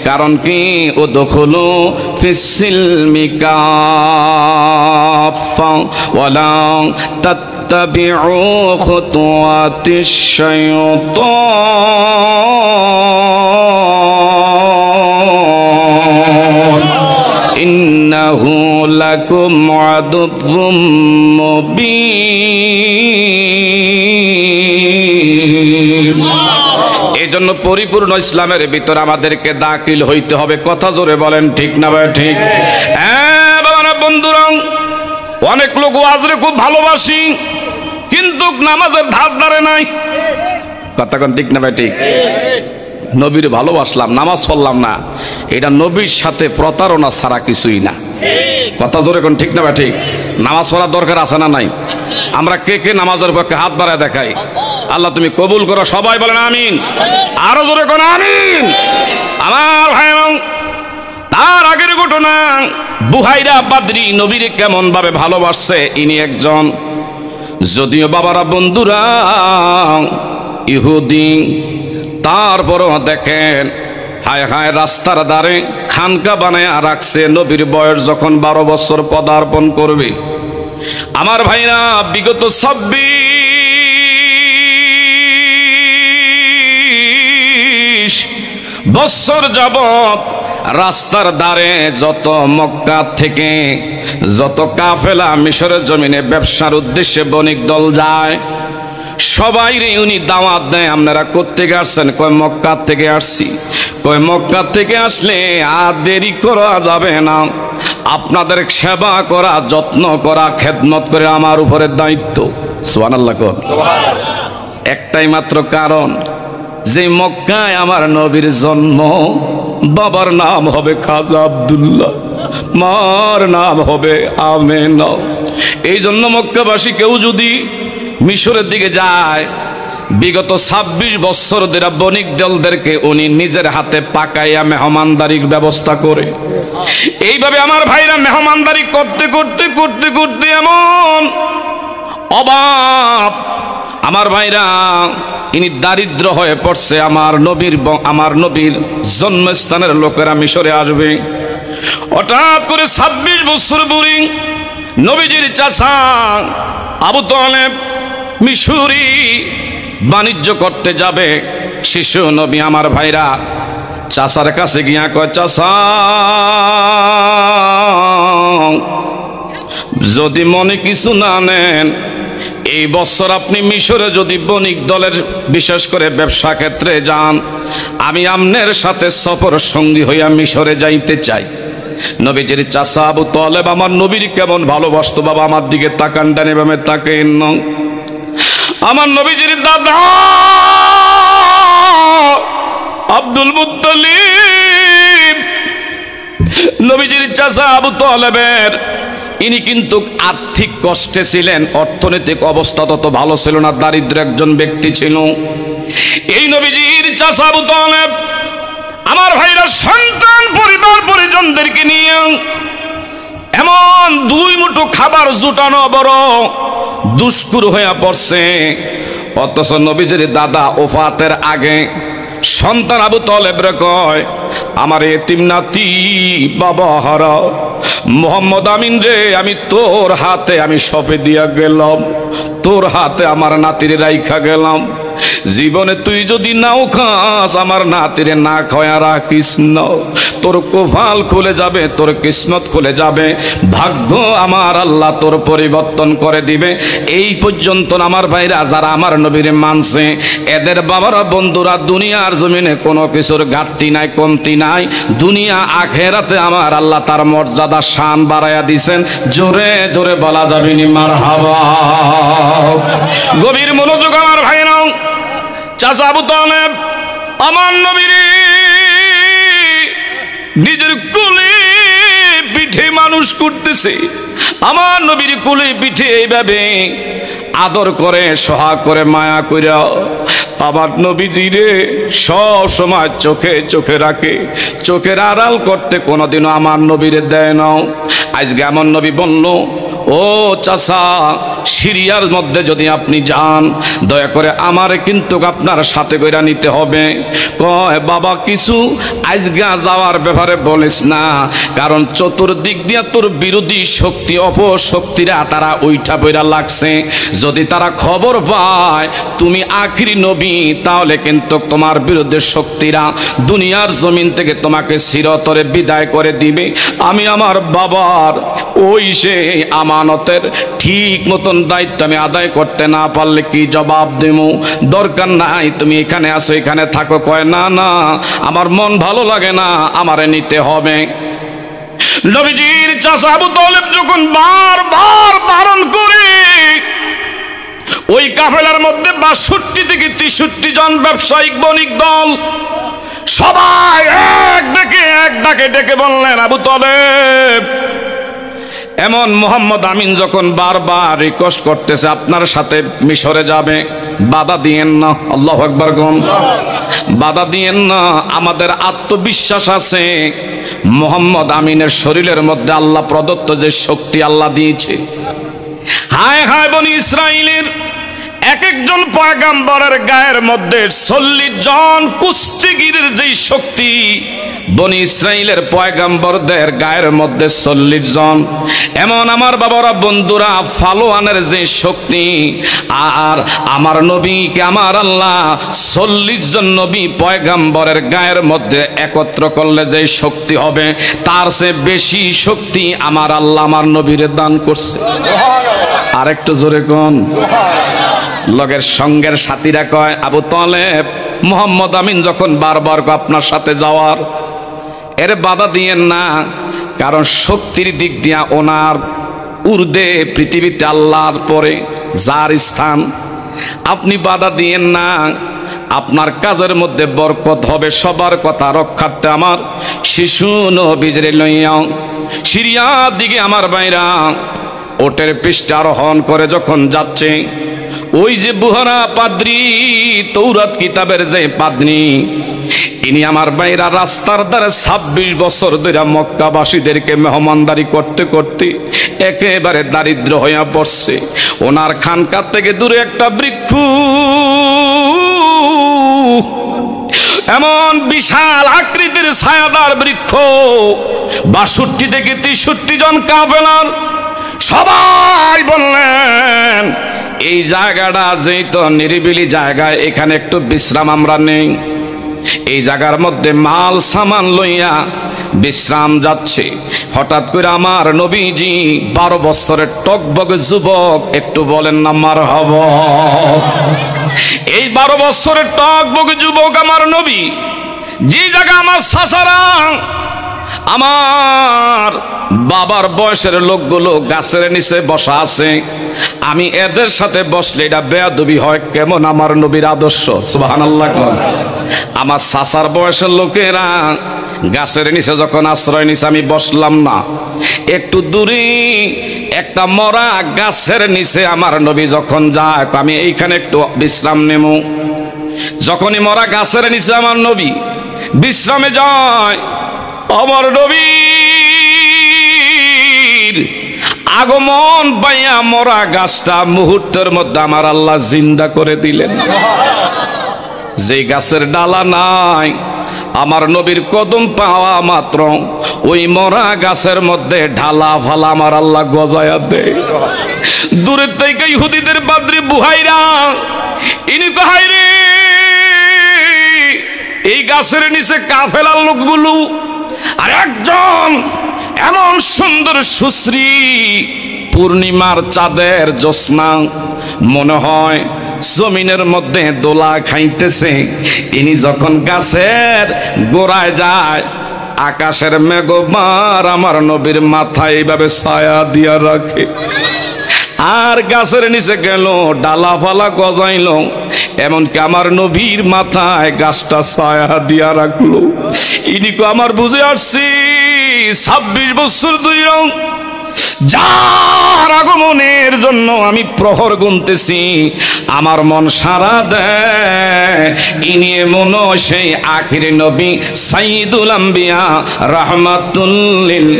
কারণ কি, উদখুলু ফিস-সিলমি কাফা ওয়ালা তাত্তাবিউ খুতুওয়াতিশ শাইতান ইন্নাহু লাকুম আদুউম মুবিন। এই জন্য পরিপূর্ণ ইসলামের ভিতর আমাদেরকে দাখিল হইতে হবে। কথা জোরে বলেন ঠিক না ভাই? ঠিক। হ্যাঁ বাবা বন্ধুরা, অনেক লোক ওয়াজরে খুব ভালোবাসি, কিন্তু নামাজের ধার ধারে নাই। কথা কোন ঠিক না ভাই? ঠিক। নবীর ভালোবাসলাম, নামাজ পড়লাম না, এটা নবীর সাথে প্রতারণা ছাড়া কিছুই না। কথা জোরে কোন ঠিক না ভাই? ঠিক। নামাজ পড়ার দরকার আছে না নাই? আমরা কে কে নামাজের পক্ষে হাত বাড়ায় দেখাই? আল্লাহ তুমি কবুল করো। সবাই বলেন আমিন। আরো জোরে কোন আমিন। আমার ভাই, তার আগের ঘটনা, বুহাইরা বাদরি নবীরে কেমন ভাবে ভালোবাসছে। ইনি একজন, যদিও বাবারা বন্ধুরা ইহুদি, তারপরও দেখেন হায় হায় রাস্তার ধারে খানকা বানায় রাখছে। নবীর বয়স যখন 12 বছর পদার্পণ করবে, আমার ভাইরা বিগত 26 বছর যাবত রাস্তার ধারে যত মক্কা থেকে যত কাফেলা মিশরের জমিনে ব্যবসার উদ্দেশ্যে বণিক দল যায়, সবাই রে উনি দাওয়াত দেয়। আপনারা কোত্থেকে আসছেন? কয় মক্কা থেকে আসছি। কয় মক্কা থেকে আসলে আর দেরি করা যাবে না, আপনাদের সেবা করা, যত্ন করা, খেদমত করে আমার উপরে দায়িত্ব। সুবহানাল্লাহ। একটাই মাত্র কারণ, যে মক্কায় আমার নবীর জন্ম, বাবার নাম হবে খাজা আব্দুল্লাহ, মার নাম হবে আমেনা। এই জন্য মক্কাবাসী কেউ যদি মিশরের দিকে যায়, বিগত 26 বছর ধরে বণিক দলদেরকে উনি নিজের হাতে পাকাইয়া মেহমানদারির ব্যবস্থা করে। এইভাবে আমার ভাইরা মেহমানদারি করতে করতে করতে করতে এমন অভাব, আমার ভাইরা ইনি দারিদ্র হয়ে পড়ছে। আমার নবীর জন্মস্থানের লোকেরা মিশরে আসবে। হঠাৎ করে 26 বছর বুড়ি নবীজির চাচা আবু তালেব মিশরি বাণিজ্য করতে যাবে। শিশু নবী আমার ভাইরা চাচার কাছে গিয়া কয়, চাচা যদি মনে কিছু না নেন, এই বছর আপনি মিশরে যদি বণিক দলের বিশেষ করে ব্যবসা ক্ষেত্রে যান, আমি আমনের সাথে সফর সঙ্গী হইয়া মিশরে যাইতে চাই। নবীজির চাচা আবু তালেব আমার নবীর কেমন ভালোবাসতো বাবা, আমার দিকে তাকান, ডানে বামে তাকান। আমার নবীজির দাদা আব্দুল মুত্তালিব, নবীজির চাচা আবু তালেবের, ইনি কিন্তু আর্থিক কষ্টে ছিলেন, অর্থনৈতিক অবস্থা তত ভালো ছিল না, দারিদ্র একজন ব্যক্তি ছিল। এই নবীজির চাচা আবু তালেব আমার ভাইরা সন্তান পরিবার পরিজনদেরকে নিয়ে এমন দুই মুঠো খাবার জুটানো বড় দুষ্কুর হয়ে পড়ছে। অথচ নবীজির দাদা ওফাতের আগে সন্তান আবু তালেব রে কয়, আমার এতিম নাতি বাবা হারা মোহাম্মদ আমিন রে, আমি তোর হাতে আমি সঁপে দিয়া গেলাম, তোর হাতে আমার নাতিরে রাইখা গেলাম। জীবনে তুই যদি নাও খাস, আমার নাতিরে না খয়া রাখিস না, তোর কপাল খুলে যাবে, তোর কিসমত খুলে যাবে, ভাগ্য আমার আল্লাহ তোর পরিবর্তন করে দিবে। এই পর্যন্ত আমার ভাইরা যারা আমার নবীরে মানছে, এদের বাবারা বন্ধুরা দুনিয়ার জমিনে কোনো কিছুর ঘাটতি নাই, কমতি নাই। দুনিয়া আখেরাতে আমার আল্লাহ তার মর্যাদা শান বাড়াইয়া দিছেন। জোরে জোরে বলা যাবে নি মারহাবা। গভীর মনোযোগ আমার ভাইরা। চাচা আবু তালেব আমার নবীর নিজের কোলে পিঠে মানুষ করতেছে, আমার নবীর কোলে পিঠে এইভাবে আদর করে, সোহাগ করে, মায়া কইরা আমার নবীজিরে সব সময় চোখে চোখে রাখে, চোখের আড়াল করতে কোনোদিনও আমার নবীরে দেয় না। আজকে এমন নবী বলল, ও চাচা, সিরিয়ার মধ্যে যদি আপনি যান, দয়া করে আমারে কিন্তু আপনার সাথে কইরা নিতে হবে। কয় বাবা, কিছু আজকে যাওয়ার ব্যাপারে বলিস না, কারণ চতুর্দিক দিয়া তোর বিরোধী শক্তি অপশক্তিরা তারা উইঠা বইরা লাগছে। যদি তারা খবর পায় তুমি আখিরি নবী, তাহলে কিন্তু তোমার বিরুদ্ধে শক্তিরা দুনিয়ার জমিন থেকে তোমাকে চিরতরে বিদায় করে দিবে। আমি আমার বাবার ওই সে আমানতের ঠিক মতন দায়িত্ব আমি আদায় করতে না পারলে কি জবাব দেব? দরকার নাই তুমি এখানে আসো, এখানে থাকো। কয় না না, আমার মন ভালো লাগে না, আমারে নিতে হবে। নবীজির চাচা আবু তালেব যখন বারবার বারণ করে, ওই কাফেলার মধ্যে ৬২ থেকে ৬৩ জন ব্যবসায়িক বণিক দল সবাই এক ডাকে ডেকে বললেন, আবু তালেব, এমন মোহাম্মদ আমিন যখন বারবার রিকোয়েস্ট করতেছে আপনার সাথে মিশরে যাবে, বাধা দিয়েন না। আল্লাহু আকবার গন, বাধা দিয়েন না। আমাদের আত্মবিশ্বাস আছে মোহাম্মদ আমিনের শরীরের মধ্যে আল্লাহ প্রদত্ত যে শক্তি আল্লাহ দিয়েছে। হায় হায়, বনি ইসরাইলের এক একজন পয়গম্বরের গায়ের মধ্যে ৪০ জন কুস্তিগিরের যেই শক্তি, বনি ইসরাইলের পয়গম্বরদের গায়ের মধ্যে ৪০ জন। এমন আমার বাবারা বন্ধুরা ফালোয়ানের যে শক্তি, আর আমার নবীকে আমার আল্লাহ ৪০ জন নবী পয়গম্বরের গায়ের মধ্যে একত্র করলে যে শক্তি হবে, তার চেয়ে বেশি শক্তি আমার আল্লাহ আমার নবীরে দান করছে। আর একটু জোরে কোন। লগের সঙ্গের সাথীরা কয়, আবু তালেব, মোহাম্মদ আমিন যখন বারবার আপনার সাথে যাওয়ার, এর বাধা দিয়েন না, কারণ শক্তির দিক দিয়া ওনার ঊর্ধ্বে পৃথিবীতে আল্লাহর পরে যার স্থান, আপনি বাধা দিয়েন না। আপনার কাজের মধ্যে বরকত হবে। সবার কথা রক্ষার্থে আমার শিশু নবীজরে লইয়া সিরিয়ার দিকে আমার বাইরা ওটের পৃষ্ঠে আরোহণ করে যখন যাচ্ছে, ওই যে বুহারা পাদ্রী, তৌরাত কিতাবের যে পাদ্রী, ইনি আমার বাইরা রাস্তার ধারে ২৬ বছর ধরে মক্কাবাসীদেরকে মেহমানদারি করতে করতে একেবারে দারিদ্র হইয়া পড়ছে। ওনার খানকা থেকে দূরে একটা বৃক্ষ, এমন বিশাল আকৃতির ছায়াদার বৃক্ষ, ৬২ থেকে ৬৩ জন কাফেলার সবাই বললেন, এই জায়গাটা যেই তো নিরিবিলি জায়গায়, এখানে একটু বিশ্রাম আমরা নেই। এই জায়গার মধ্যে মাল সামান লইয়া বিশ্রাম যাচ্ছে, হঠাৎ করে আমার নবীজি 12 বছরের টকবগে যুবক, একটু বলেন না মারহাবা। এই 12 বছরের টকবগে যুবক আমার নবী, যে জায়গা আমার চাচারা, আমার বাবার বয়সের লোকগুলো গাছের নিচে বসা আছে, আমি এদের সাথে বসলে এটা বেয়াদবি হয় কেমন? আমার নবীর আদর্শ, সুবহানাল্লাহ। আমার চাচার বয়সের লোকেরা গাছের নিচে যখন আশ্রয় নিচে আমি বসলাম না, একটু দূরে একটা মরা গাছের নিচে আমার নবী যখন যায়, আমি এইখানে একটু বিশ্রাম নেব। যখনই মরা গাছের নিচে আমার নবী বিশ্রামে যায়, আমার নবীর আগমন পাইয়া মরা গাছটা মুহূর্তের মধ্যে আমার আল্লাহ জিন্দা করে দিলেন। যে গাছের ডালা নাই, আমার নবীর কদম পাওয়া মাত্র ওই মরা গাছের মধ্যে ঢালা ফালা আমার আল্লাহ গজায়া দেয়। দূরের থেকে ইহুদিদের বাদ্রি বুহাইরা ইনি কহাই রে, এই গাছের নিচে কাফেলার লোকগুলো, আর একজন এমন সুন্দর সুশ্রী পূর্ণিমার চাঁদের জ্যোৎস্না, মনে হয় জমিনের মধ্যে দোলা খাইতেছে। ইনি যখন গাছের গোড়ায় যায়, আকাশের মেঘবার আমার নবীর মাথায় এইভাবে ছায়া দিয়া রাখে। আর গাছের নিচে গেল, ডালা ফালা গজাইল, এমনকি আমার নবীর মাথায় গাছটা ছায়া দিয়া রাখলো। ইনিকে আমার বুঝে আসছি 26 বছর 2 রং, যার আগমনের জন্য আমি প্রহর গুনতেছি, আমার মন সারা দেয় ইনি মন সেই আখির নবী সাইয়্যিদুল আম্বিয়া রাহমাতুল লিল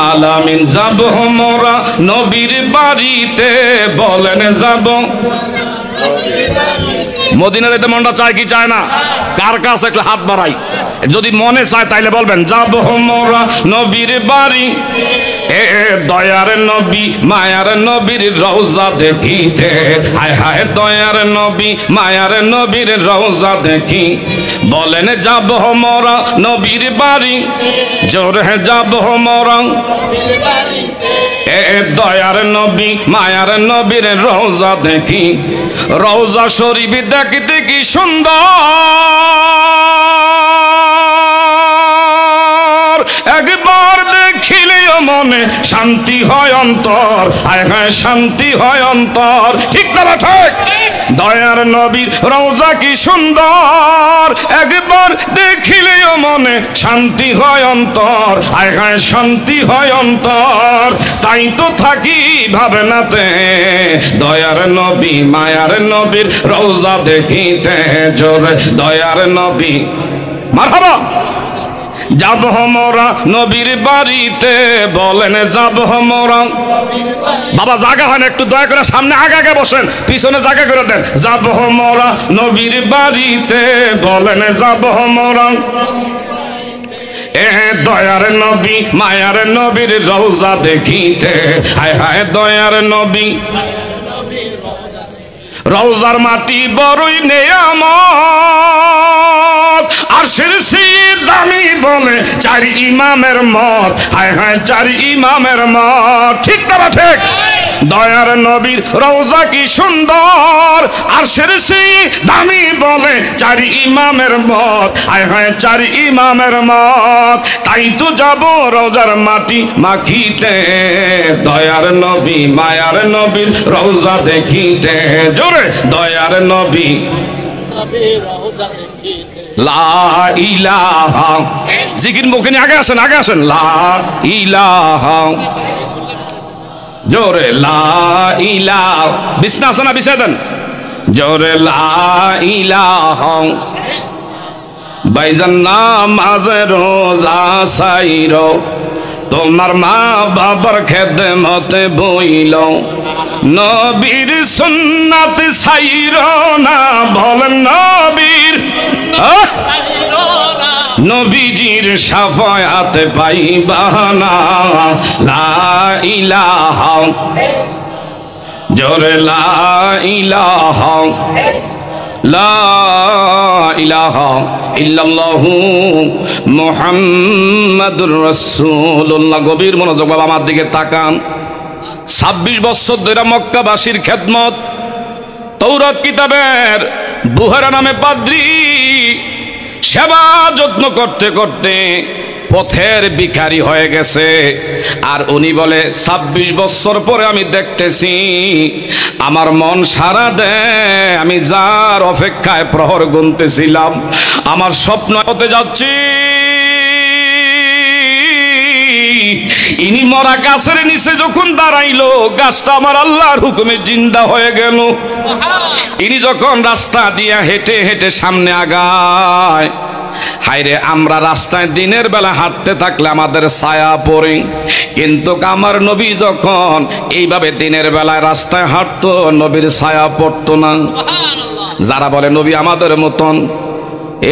আলামিন। যাব মোরা নবীর বাড়িতে, বলেন যাব মদিনার। এতে মনটা চায় কি চায় না? কার কাছে একটু হাত বাড়াই, যদি মনে চায় তাইলে বলবেন যাব মোরা নবীর বাড়ি, এ দয়ার নবী মায়ার নবীর রওজা দেখিতে, হায় হায় দয়ার নবী মায়ার নবীর রওজা দেখি, বলেন যাব মোরা নবীর বাড়ি, জোরে যাব মোরা এ দয়ার নবী মায়ার নবীর রওজা দেখি। রওজা শরীফ দেখতে কি সুন্দর, একবার দেখিলেও মনে শান্তি হয় অন্তর, হায় হায় শান্তি হয় অন্তর। ঠিক না ঠিক? দয়ার নবীর রওজা কি সুন্দর, একবার দেখিলেও মনে শান্তি হয় অন্তর, হায় হায় শান্তি হয় অন্তর। তাই তো থাকি ভাবনাতে, দয়ার নবী মায়ার নবীর রওজা দেখিতে, জোরে দয়ার নবী মারহাবা। যাব মোরা নবীর বাড়িতে, বলেন যাব মোরা। বাবা জায়গা হয় না, একটু দয়া করে সামনে আগে আগে বসেন, পিছনে জায়গা করে দেন। যাব মোরা নবীর বাড়িতে, বলেন যাব মোরা এ দয়ার নবী মায়ার নবীর রওজা দেখিতে, হায় হায় দয়ার নবী। রওজার মাটি বড়ই নেয়ামত, আর শিরসি দামি বলে 4 ইমামের মত, হায় হায় 4 ইমামের মত। ঠিক না ঠিক? দয়ার নবীর রওজা কি সুন্দর, আর শিরসি দামি বলে 4 ইমামের মত, হায় হায় 4 ইমামের মত। তাই তো যাব রওজার মাটি মাখিতে, দয়ার নবী মায়ার নবীর রওজা দেখিতে, জোরে দয়ার নবী লা ইলাহা। জিকির মুখে নিয়ে আগে আসেন, আগে আসেন। লা ইলাহা, জোরে লা ইলাহা। বিছনা আছে না, বিছিয়ে দেন। জোরে লা ইলাহা। ভাইজান নামাজ রোজা সাইরো, তোমার মা বাবার খেদমতে বইল, নবীর সুন্নাত সাইরো না, বলেন নবীর নবীজির শাফায়াত পাইবা না। লা ইলাহা, জোরে লা ইলাহা, লা ইলাহা ইল্লাল্লাহু মুহাম্মাদুর রাসূলুল্লাহ। গভীর মনোযোগ বাবা আমার দিকে তাকান। 26 বছর ধরে মক্কাবাসীর খেদমত, তৌরাত কিতাবের বুহারা নামে পাদ্রী সেবা যত্ন করতে করতে পথের ভিখারি হয়ে গেছে। আর উনি বলে 26 বছর পরে আমি দেখতেছি আমার মন সারা দেয়, আমি যার অপেক্ষায় প্রহর গুনতেছিলাম, আমার স্বপ্ন হতে যাচ্ছি ইনি মরা গাছের নিচে যখন দাঁড়াইলো, গাছটা আমার আল্লাহর হুকুমে জিন্দা হয়ে গেল। ইনি যখন রাস্তা দিয়া হেঁটে হেঁটে সামনে আগায়, হায়রে আমরা রাস্তায় দিনের বেলা হাঁটতে থাকলে আমাদের ছায়া পড়ে, কিন্তু আমার নবী যখন এইভাবে দিনের বেলায় রাস্তায় হাঁটতো, নবীর ছায়া পড়তো না। যারা বলে নবী আমাদের মতন,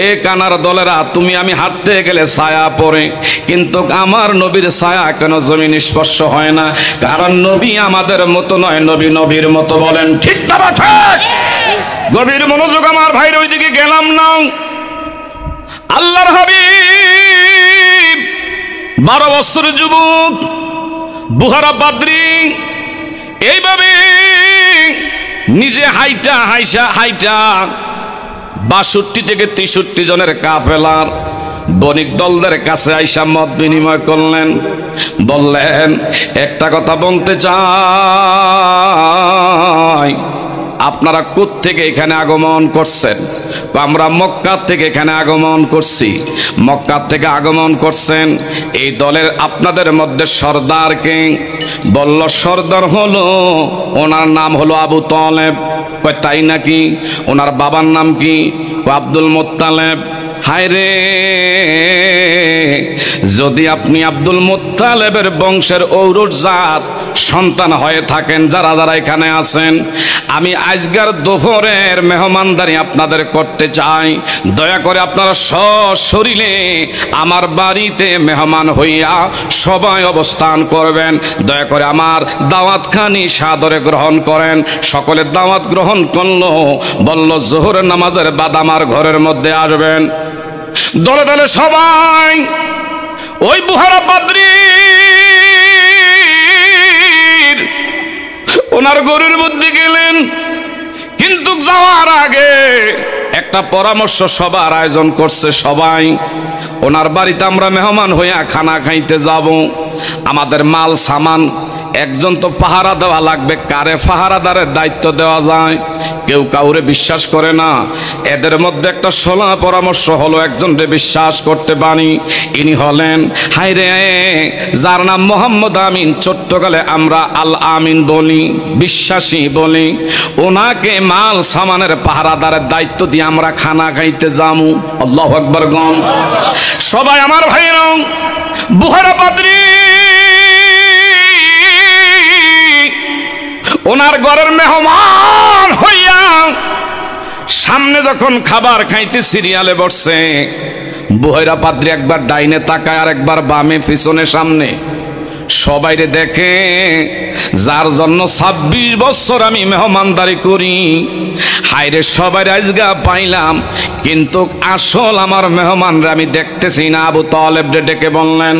এ কানার দলেরা তুমি আমি হাঁটতে গেলে ছায়া পড়ে, কিন্তু আমার নবীর ছায়া কেন জমিন স্পর্শ হয় না? কারণ নবী আমাদের মতো নয়, নবী নবীর মতো। বলেন ঠিক না ঠিক? গভীর মনোযোগ আমার ভাইর ওইদিকে গেলাম না। আল্লাহর হাবিব 12 বছরের যুবক বুহারা পাদ্রী এইভাবে নিজে হাইটা 62 থেকে 63 জনের কাফেলার বণিক দলদের কাছে আইসা মত বিনিময় করলেন। বললেন একটা কথা বলতে চাই, আপনারা কোত্থেকে এখানে আগমন করছেন? আমরা মক্কা থেকে এখানে আগমন করছি। মক্কা থেকে আগমন করছেন, এই দলের আপনাদের মধ্যে সর্দার কে? বলল সর্দার হলো, ওনার নাম হলো আবু তালেব। কয় তাই নাকি? ওনার বাবার নাম কি? আব্দুল মুত্তালেব। হায় রে, যদি আপনি আব্দুল মুত্তালেবের বংশের ঔরজাত সন্তান হয়ে থাকেন, যারা যারা এখানে আছেন, আমি আজকের দুপুরের মেহমানদারি আপনাদের করতে চাই। দয়া করে আপনারা সশরীরে আমার বাড়িতে মেহমান হইয়া সবাই অবস্থান করবেন। দয়া করে আমার দাওয়াতখানি সাদরে গ্রহণ করেন। সকলে দাওয়াত গ্রহণ করলো। বলল জোহরের নামাজের বাদ আমার ঘরের মধ্যে আসবেন। দলে দলে সবাই ওই বুহারা পাদ্রী ওনার গরুর মধ্যে গেলেন, কিন্তু যাওয়ার আগে একটা পরামর্শ সভার আয়োজন করছে সবাই। ওনার বাড়িতে আমরা মেহমান হইয়া খানা খাইতে যাব, আমাদের মাল সামান একজন তো পাহারা দেওয়া লাগবে। কারে পাহারাদারের দায়িত্ব দেওয়া যায়? কেউ কাউরে বিশ্বাস করে না। এদের মধ্যে একটা সলা পরামর্শ হলো, একজনকে বিশ্বাস করতে পারি। ইনি হলেন হায়রে, যার নাম মোহাম্মদ আমিন, ছোট্টকালে আমরা আল আমিন বলি, বিশ্বাসী বলি। ওনাকে মাল সামানের পাহারাদারের দায়িত্ব দিয়ে আমরা খানা খাইতে যাবো। আল্লাহু আকবার গণ। সবাই আমার ভাইরা বুহারা পাদ্রী ওনার ঘরের মেহমান হইয়া সামনে যখন খাবার খাইতে সিরিয়ালে বসছে, বুহারা পাদ্রী একবার ডাইনে তাকায়, আর একবার বামে, পিছনে, সামনে। সবাইরে দেখে, যার জন্য 26 বছর আমি মেহমানদারি করি, হায়রে সবাই আজগা পাইলাম, কিন্তু আসল আমার মেহমানরা আমি দেখতেছি না। আবু তালেব ডেকে বললেন,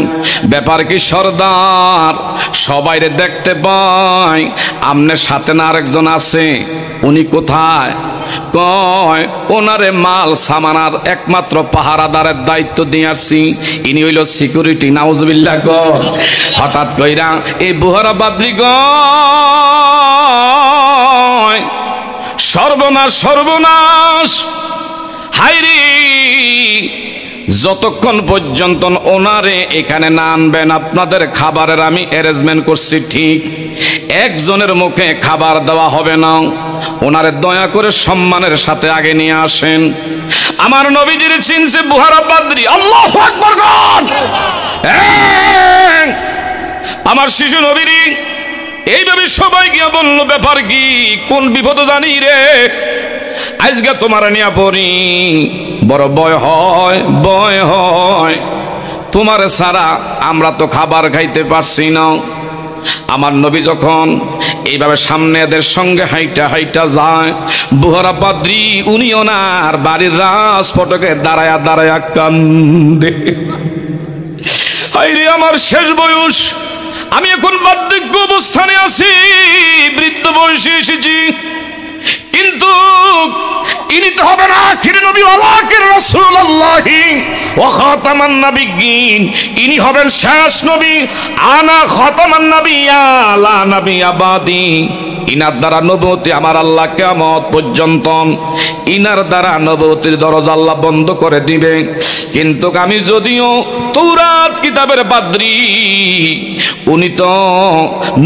ব্যাপার কি সর্দার? সবাইরে দেখতে পাই, আমনের সাথে না আরেকজন আছে, উনি কোথায়? কয় ওনারে মাল সামানার একমাত্র পাহারাদারের দায়িত্ব দিয়ে আসছি, ইনি হইল সিকিউরিটি। নাউজুবিল্লাহ কর। হঠাৎ কইরা এই বুহারা পাদ্রী কয় সর্বনাশ, সর্বনাশ, হায়রে, যতক্ষণ পর্যন্ত ওনারে এখানে না আনবেন আপনাদের খাবারের আমি অ্যারেঞ্জমেন্ট করছি, ঠিক একজনের মুখে খাবার দেওয়া হবে না। ওনারে দয়া করে সম্মানের সাথে আগে নিয়ে আসেন। আমার নবীজির চিনছে বুহারা পাদ্রী। আল্লাহু আকবার গণ। আমার শিশু নবীরই এইভাবে সবাই গিয়া বলল, ব্যাপার কি? কোন বিপদ জানি রে, আজকে তোমার নিয়া পড়ি, বড় ভয় হয়, ভয় হয়। তোমার ছাড়া আমরা তো খাবার খাইতে পারছি না। আমার নবী যখন এইভাবে সামনে এদের সঙ্গে হাইটা হাইটা যায়। বুহারা পাদ্রী উনি ওনার বাড়ির রাজ ফটকে দাঁড়ায়া দাঁড়ায়া কান্দে। হায়রে আমার শেষ বয়স, আমি এখন বার্ধক্য অবস্থানে আছি, বৃদ্ধ বয়সে এসেছি, কিন্তু ইনি তো হবেন আখির নবী ওয়ালাকির রাসূলুল্লাহি ওয়া খাতামান নাবিয়্যিন, ইনি হবেন শেষ নবী। আনা খাতামান নাবিয়্যা লা নাবিয়্যা বাদি, ইনার দ্বারা নবুয়তি আমার আল্লাহ কিয়ামত পর্যন্ত, ইনার দ্বারা নবুয়তির দরজা আল্লাহ বন্ধ করে দিবে। কিন্তু আমি যদিও তৌরাত কিতাবের পাদ্রী, উনি তো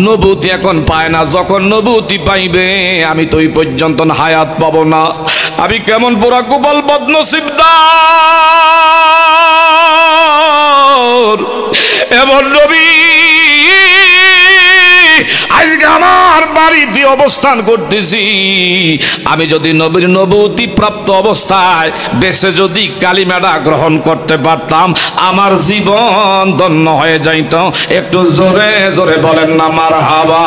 নবুয়তি এখন পায় না, যখন নবুয়তি পাইবে আমি তো ওই পর্যন্ত হায়াত পাবো না। আমি কেমন পুরা গোপাল বদনসিবদার এমন নবী আজকে আমার বাড়িতে অবস্থান করতেছি। আমি যদি নবীর নবুয়তি প্রাপ্ত অবস্থায় বেশে যদি কালিমাটা গ্রহণ করতে পারতাম, আমার জীবন ধন্য হয়ে যাইত। একটু জোরে জোরে বলেন না মারহাবা।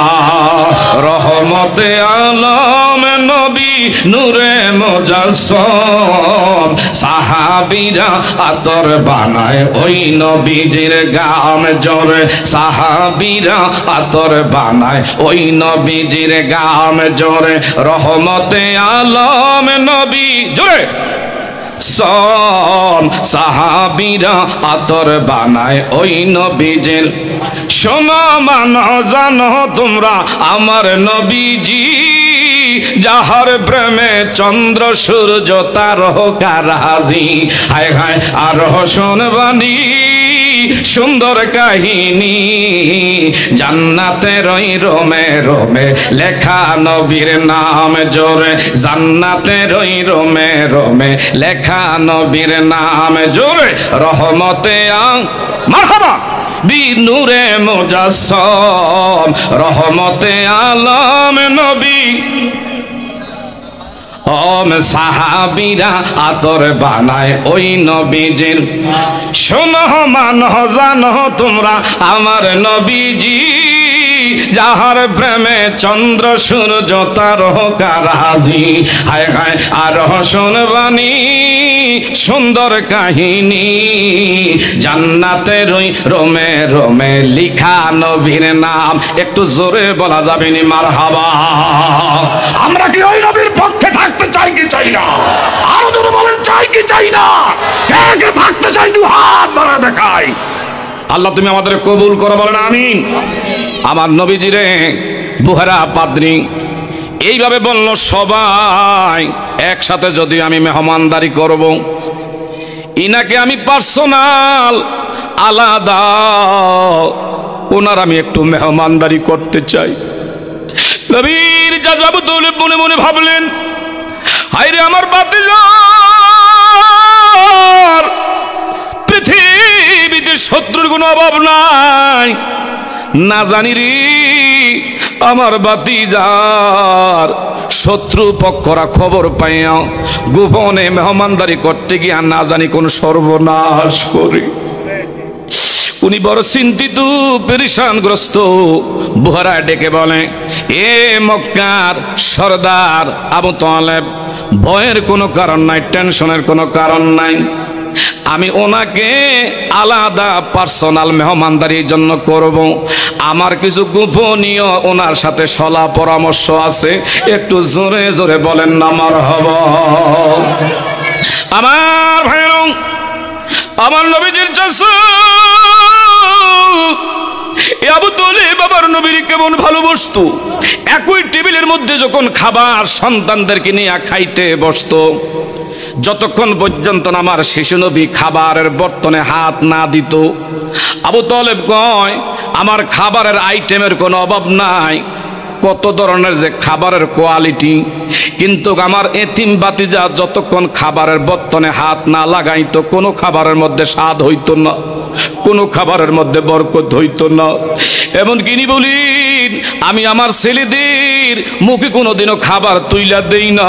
রহমতে আলম নবী নূরে মুজাসসম, সাহাবীরা আতর বানায় ওই নবীজির গাম জোরে, সাহাবীরা আতর বানায় ওই নবীজির গাম জোরে। রহমতে আলম নবী জোরে সম, সাহাবীরা আতর বানায় ওই নবীজির। শোনো মানো জানো তোমরা আমার নবীজি, যাহার প্রেমে চন্দ্র সূর্য তারকা রাজি। হায় হায় আর শুনবানি সুন্দর কাহিনী, জান্নাতের ওই রোমে রোমে লেখা নবীর নাম জোরে, জান্নাতের ওই রোমে রোমে লেখা নবীর নাম জোরে। রহমতে মারহাবা বিনূরে মুজাসসম, রহমতে আলম নবী ওম, সাহাবীরা আতর বানায় ওই নবীজির। শোনো মানো জানো তোমরা আমার নবীজি, যাহার প্রেমে চন্দ্র সূর্য তারকা রাজি। হায় হায় আর শুনবানি সুন্দর কাহিনী, জান্নাতের ওই রোমে রোমে লিখা নবীর নাম। একটু জোরে বলা যাবে নি মারহাবা। আমরা কি ওই নবীর পক্ষে থাকতে চাই কি চাই না? আরো জোরে বলেন চাই কি চাই না? কে কে থাকতে চাই দু হাত বাড়া দেখাই। আল্লাহ তুমি আমাদের কবুল করো, বলেন আমিন। আমার নবীজিরে বুহারা পাদ্রী এইভাবে বলল, সবাই একসাথে যদি আমি মেহমানদারি করব, ইনাকে আমি পার্সোনাল আলাদা ওনার আমি একটু মেহমানদারি করতে চাই। নবীর যাযাবু দৌলে মনে মনে ভাবলেন, হায়রে আমার বাতিজা, পৃথিবীতে শত্রুর কোনো অভাব নাই, না জানি রে আমার বাতিজার শত্রু পক্ষরা খবর পাইয়া গোপনে মেহমানদারি করতে গিয়া না জানি কোন সর্বনাশ করে। উনি বড় চিন্তিত পেরেশানগ্রস্ত। বুহারা ডেকে বলে, এ মক্কার সরদার আবু তালেব, ভয়ের কোনো কারণ নাই, টেনশনের কোনো কারণ নাই। আমি ওনাকে আলাদা পার্সোনাল মেহমানদারির জন্য করব। আমার কিছু গোপনীয় ওনার সাথে সলা পরামর্শ আছে। একটু জোরে জোরে বলেন না মারহাবা। আমার ভাইরা, আমার নবীজির চাচা আবু তালেব বাবার নবীর কেমন ভালোবাসতো। একই টেবিলের মধ্যে যখন খাবার সন্তানদেরকে নিয়ে খাইতে বসতো, যতক্ষণ পর্যন্ত আমার শিশু নবী খাবারের বর্তনে হাত না দিত, আবু তালেব কয় আমার খাবারের আইটেমের কোনো অভাব নাই, কত ধরনের যে খাবারের কোয়ালিটি, কিন্তু আমার এতিম বাতিজা যতক্ষণ খাবারের বর্তনে হাত না লাগাইতো কোনো খাবারের মধ্যে স্বাদ হইতো না, কোনো খাবারের মধ্যে বরকত হইতো না। এমনকি বলিন আমি আমার ছেলেদের মুখে কোনোদিনও খাবার তুইলা দেই না।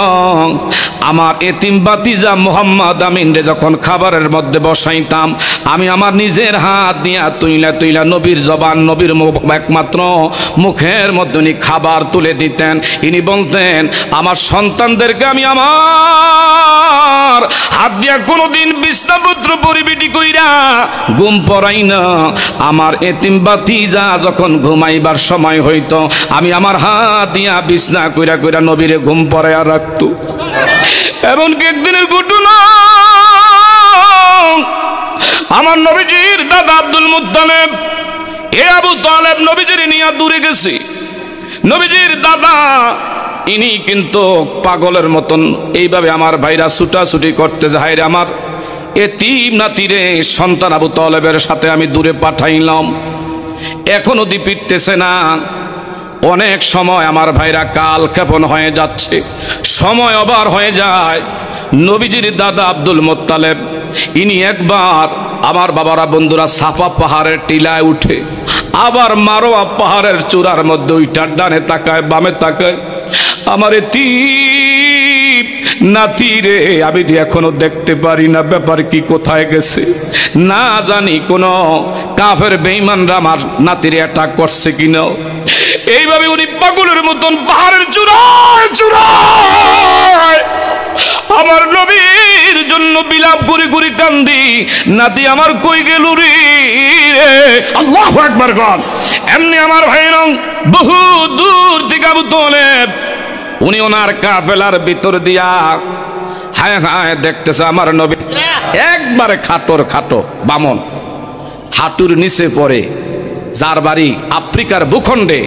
আমার এতিম বাতিজা মুহাম্মদ আমিন রে যখন খাবারের মধ্যে বসাইতাম, আমি আমার নিজের হাত দিয়া তুইলা তুইলা নবীর জবান, নবীর একমাত্র মুখের মধ্যে উনি খাবার তুলে দিতেন। ইনি বলতেন, আমার সন্তানদেরকে আমি আমার হাত দিয়া কোনোদিন বিছনাপত্র পরিবিটি কইরা ঘুম পড়াই না। আমার এতিম বাতিজা যখন ঘুমাইবার সময় হইতো, আমি আমার হাত দিয়া বিছনা কইরা কইরা নবীরে ঘুম পড়াইয়া রাখতো। এমনকি একদিনের ঘটনা, আমার নবীজির দাদা আব্দুল মুত্তালিব আবু তালেব নবীজির নিয়ে দূরে গেছে। নবীজির দাদা ইনি কিন্তু পাগলের মতন এইভাবে আমার ভাইরা ছুটাছুটি করতে যায়, রে আমার এতিম নাতিরে সন্তান আবু তালেবের সাথে আমি দূরে পাঠাইলাম, এখনো দি পিটতেছে না। অনেক সময় আমার ভাইরা কাল ক্ষেপণ হয়ে যাচ্ছে, সময় ওভার হয়ে যায়। নবীজির দাদা আব্দুল মুত্তালিব ইনি একবার আমার বাবারা বন্ধুরা সাফা পাহাড়ের টিলায় উঠে, আবার মারোয়া পাহাড়ের চূড়ার মধ্যে ওইটার ডানে তাকায় বামে তাকায়, আমার এতিম নাতিরে আমি এখনো দেখতে পারি না, ব্যাপার কি, কোথায় গেছে না জানি, কোন কাফের বেঈমানরা আমার নাতিরে অ্যাটাক করছে কিনা। এইভাবে উনি পাগলের মতন পাহাড়ের চূড়ায় চূড়ায় আমার নবীর জন্য বিলাপ করে করে কান্দি, নাতি আমার কই গেল রে। আল্লাহু আকবার গণ। এমনি আমার ভাইরা বহু দূর থেকে আবু তালেব উনি ওনার কাফেলার ভিতর দিয়া হায় হায় দেখতেছে আমার নবী একবারে খাটোর খাটো বামন, হাঁটুর নিচে পড়ে, যার বাড়ি আফ্রিকার ভূখণ্ডে,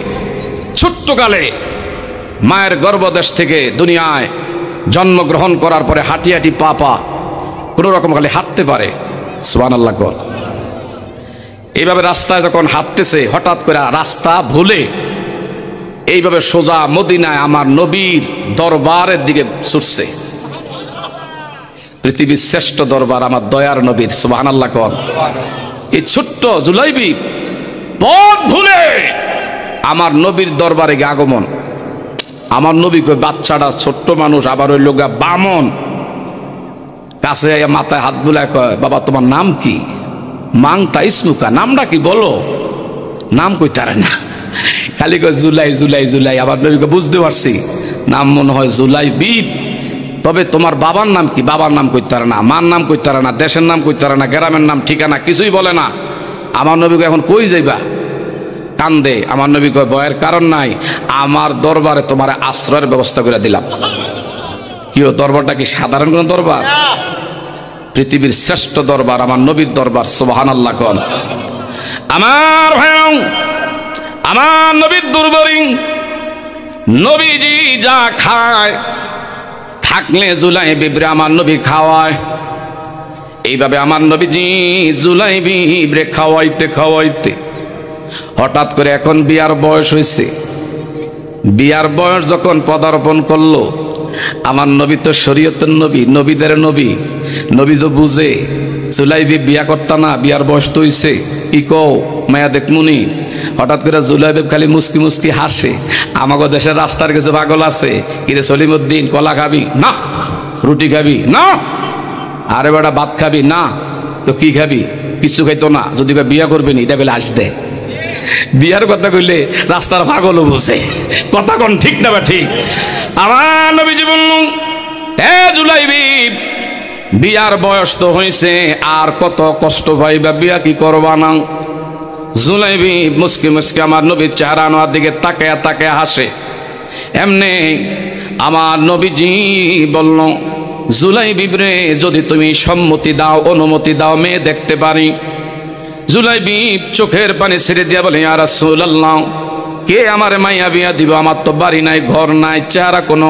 ছোট্টকালে মায়ের গর্ভদেশ থেকে দুনিয়ায় জন্মগ্রহণ করার পরে হাঁটি হাঁটি পা পা কোনো রকম খালি হাঁটতে পারে। সুবহানাল্লাহ কর। এইভাবে রাস্তায় যখন হাঁটতেছে, হঠাৎ করে রাস্তা ভুলে এইভাবে সোজা মদিনায় আমার নবীর দরবারের দিকে ছুটছে। পৃথিবীর শ্রেষ্ঠ দরবার আমার দয়ার নবীর। সুবহানাল্লাহ কর। এই ছোট্ট জুলাইবি পথ ভুলে আমার নবীর দরবারে গিয়ে আগমন। আমার নবী কই বাচ্চাটা ছোট্ট মানুষ, আবার ওই লোক বামন, কাছে মাথায় হাত বুলায় কয়, বাবা তোমার নাম কি? মাংতা ইসমুকা, নামটা কি বলো? নাম কইতারে না, খালি কয় জুলাই জুলাই জুলাই। আবার নবীকে বুঝতে পারছি নাম মনে হয় জুলাইবিব, তবে তোমার বাবার নাম কি? বাবার নাম কইতারে না, মার নাম কইতারে না, দেশের নাম কইতারে না, গ্রামের নাম ঠিকানা কিছুই বলে না। আমার নবীকে এখন কই যাইবা? কান্দে। আমার নবী কয় ভয়ের কারণ নাই, আমার দরবারে তোমার আশ্রয়ের ব্যবস্থা করে দিলাম। কি দরবারটা কি সাধারণ কোন দরবার? পৃথিবীর শ্রেষ্ঠ দরবার আমার নবীর দরবার। সুবহানাল্লাহ কোন। আমার ভাই, আমার নবীর দরবারে নবীজি যা খায় থাকলে জুলাইবিবরে আমার নবী খাওয়ায়। এইভাবে আমার নবীজি জুলাইবিবরে খাওয়াইতে খাওয়াইতে হঠাৎ করে এখন বিয়ার বয়স হয়েছে। বিয়ার বয়স যখন পদার্পণ করলো, আমার নবী তো শরীয়তের নবী, নবীদের নবী, নবী তো বুঝে জুলাইবি বিয়া করতা না, বিয়ার বয়স তো হইছে, কি কও মায়া দেখমুনি। হঠাৎ করে জুলাইবি খালি মুস্কি মুস্কি হাসে। আমাগো দেশের রাস্তার কিছু পাগল আছে, কিরে সলিমুদ্দিন কলা খাবি না, রুটি খাবি না, আরে বেটা ভাত খাবি না, তো কি খাবি? কিছু খাইতো না। যদি বিয়া করবি নি, এটা বেলা হাস দে। বিয়ার কথা কইলে রাস্তার পাগলও বুঝে। কথা কোন ঠিক না বা ঠিক? আমার নবীজি বলল, এ জুলাইবি বিয়ার বয়স তো হয়েছে, আর কত কষ্ট পাইবা, বিয়া কি করবা না? জুলাইবি মুস্কি মুস্কি আমার নবীর চেহারা নোয়ার দিকে তাকায়া তাকায়া হাসে। এমনি আমার নবীজি বলল, জুলাইবিবরে যদি তুমি সম্মতি দাও, অনুমতি দাও, মেয়ে দেখতে পারি। জুলাইবি চোখের পানি ছেড়ে দিয়া বলে, ইয়া রাসূলুল্লাহ, কে আমার মাইয়া বিয়া দিব? আমার তো বাড়ি নাই, ঘর নাই, চেহারা কোনো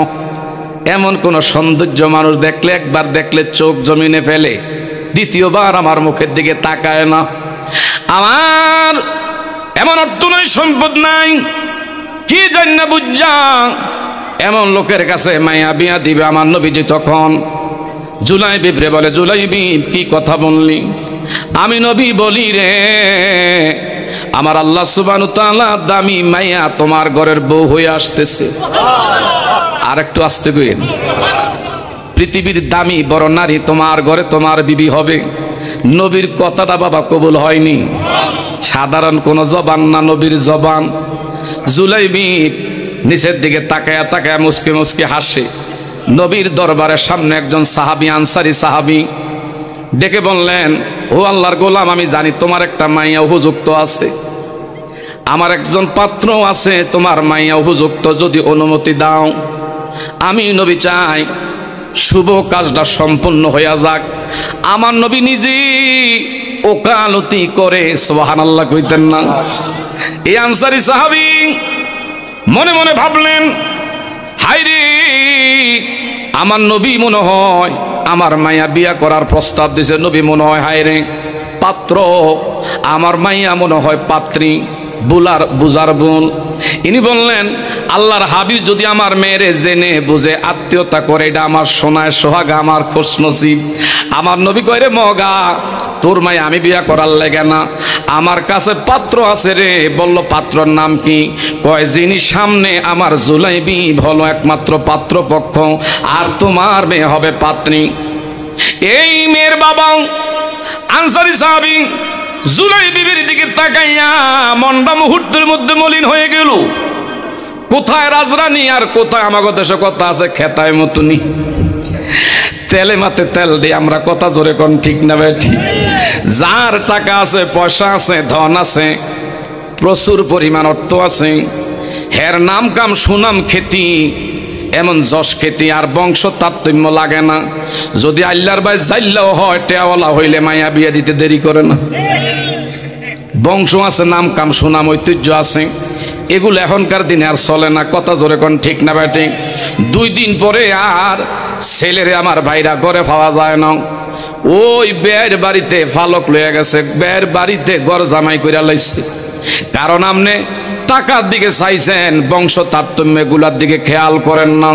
এমন কোন সৌন্দর্য মানুষ দেখলে, একবার দেখলে চোখ জমিনে ফেলে, দ্বিতীয়বার আমার মুখের দিকে তাকায় না। আমার এমন অর্থ নাই, সম্পদ নাই, কি জান্না বুঝা এমন লোকের কাছে মাইয়া বিয়া দিবে আমার নবীজি। তখন জুলাইবিবরে বলে, জুলাইবিব কি কথা বললি? আমি নবী বলি রে, আমার আল্লাহ সুবহানাহু ওয়া তাআলা দামি মাইয়া তোমার ঘরের বউ হয়ে আসতেছে। আর একটু আসতে কইেন। পৃথিবীর দামি বড় নারী তোমার ঘরে তোমার বিবি হবে। নবীর কথাটা বাবা কবুল হয়নি, সাধারণ কোন জবান না, নবীর জবান। জুলাইবি নিচের দিকে তাকায়া তাকায়া মুসকে মুসকে হাসে। নবীর দরবারের সামনে একজন সাহাবী, আনসারী সাহাবী ডেকে বললেন, ও আল্লাহর গোলাম, আমি জানি তোমার একটা মাইয়া উপযুক্ত আছে, আমার একজন পাত্র আছে, তোমার মাইয়া উপযুক্ত, যদি অনুমতি দাও আমি নবী চাই শুভ কাজটা সম্পূর্ণ হইয়া যাক। আমার নবী নিজে ওকালতি করে, সুবহানাল্লাহ কইতেন না? এই আনসারী সাহাবী মনে মনে ভাবলেন, হায়রে আমার নবী মনে হয় আমার মাইয়া বিয়া করার প্রস্তাব দিছে। নবী মনে হয় হায়রে পাত্র, আমার মাইয়া মনে হয় পাত্রী, বুজার বোন। ইনি বললেন, আল্লাহর হাবিব যদি আমার মেয়েরে জেনে বুঝে আত্মীয়তা করে, এটা আমার সোনায় সোহাগা, আমার খুশনসিব। আমার নবী কয়, রে মগা, তোর মাইয়া আমি বিয়া করার লেগে না, আমার কাছে পাত্র আছে রে। বলল, পাত্রর নাম কি? কয়, যিনি সামনে আমার জুলাইবি হলো একমাত্র পাত্রপক্ষ, আর তোমার মেয়ে হবে পাত্রী। এই মেয়ের বাবা আনসারী সাহাবী জুলাইবির দিকে তাকাইয়া মনটা মুহূর্তের মধ্যে মলিন হয়ে গেল। কোথায় রাজরানী আর কোথায় আমাদের দেশে কথা আছে খেতায় মতনি, তেলে মাতে তেল দিয়ে আমরা কথা জোরে কোন ঠিক না বেঠি। যার টাকা আছে, পয়সা আছে, ধন আছে, প্রচুর পরিমাণ অর্থ আছে, হের নাম কাম সুনাম খ্যাতি, এমন যশ খ্যাতি আর বংশ তারতম্য লাগে না। যদি আল্লাহর ভাই জাইল্লাও হয়, টেয়াওয়ালা হইলে মাইয়া বিয়ে দিতে দেরি করে না। বংশ আছে, নাম কাম সুনাম ঐতিহ্য আছে, এগুলো এখনকার দিনে আর চলে না। কথা জোরে কোন ঠিক না বেটি? 2 দিন পরে আর ছেলেরে আমার ভাইরা ঘরে পাওয়া যায় না। ওই বেয়ের বাড়িতে ফালক লইয়া গেছে, বেয়ের বাড়িতে ঘর জামাই কইরা লাইছে। কারণ আপনি টাকার দিকে চাইছেন, বংশ তারতম্য গুলার দিকে খেয়াল করেন না।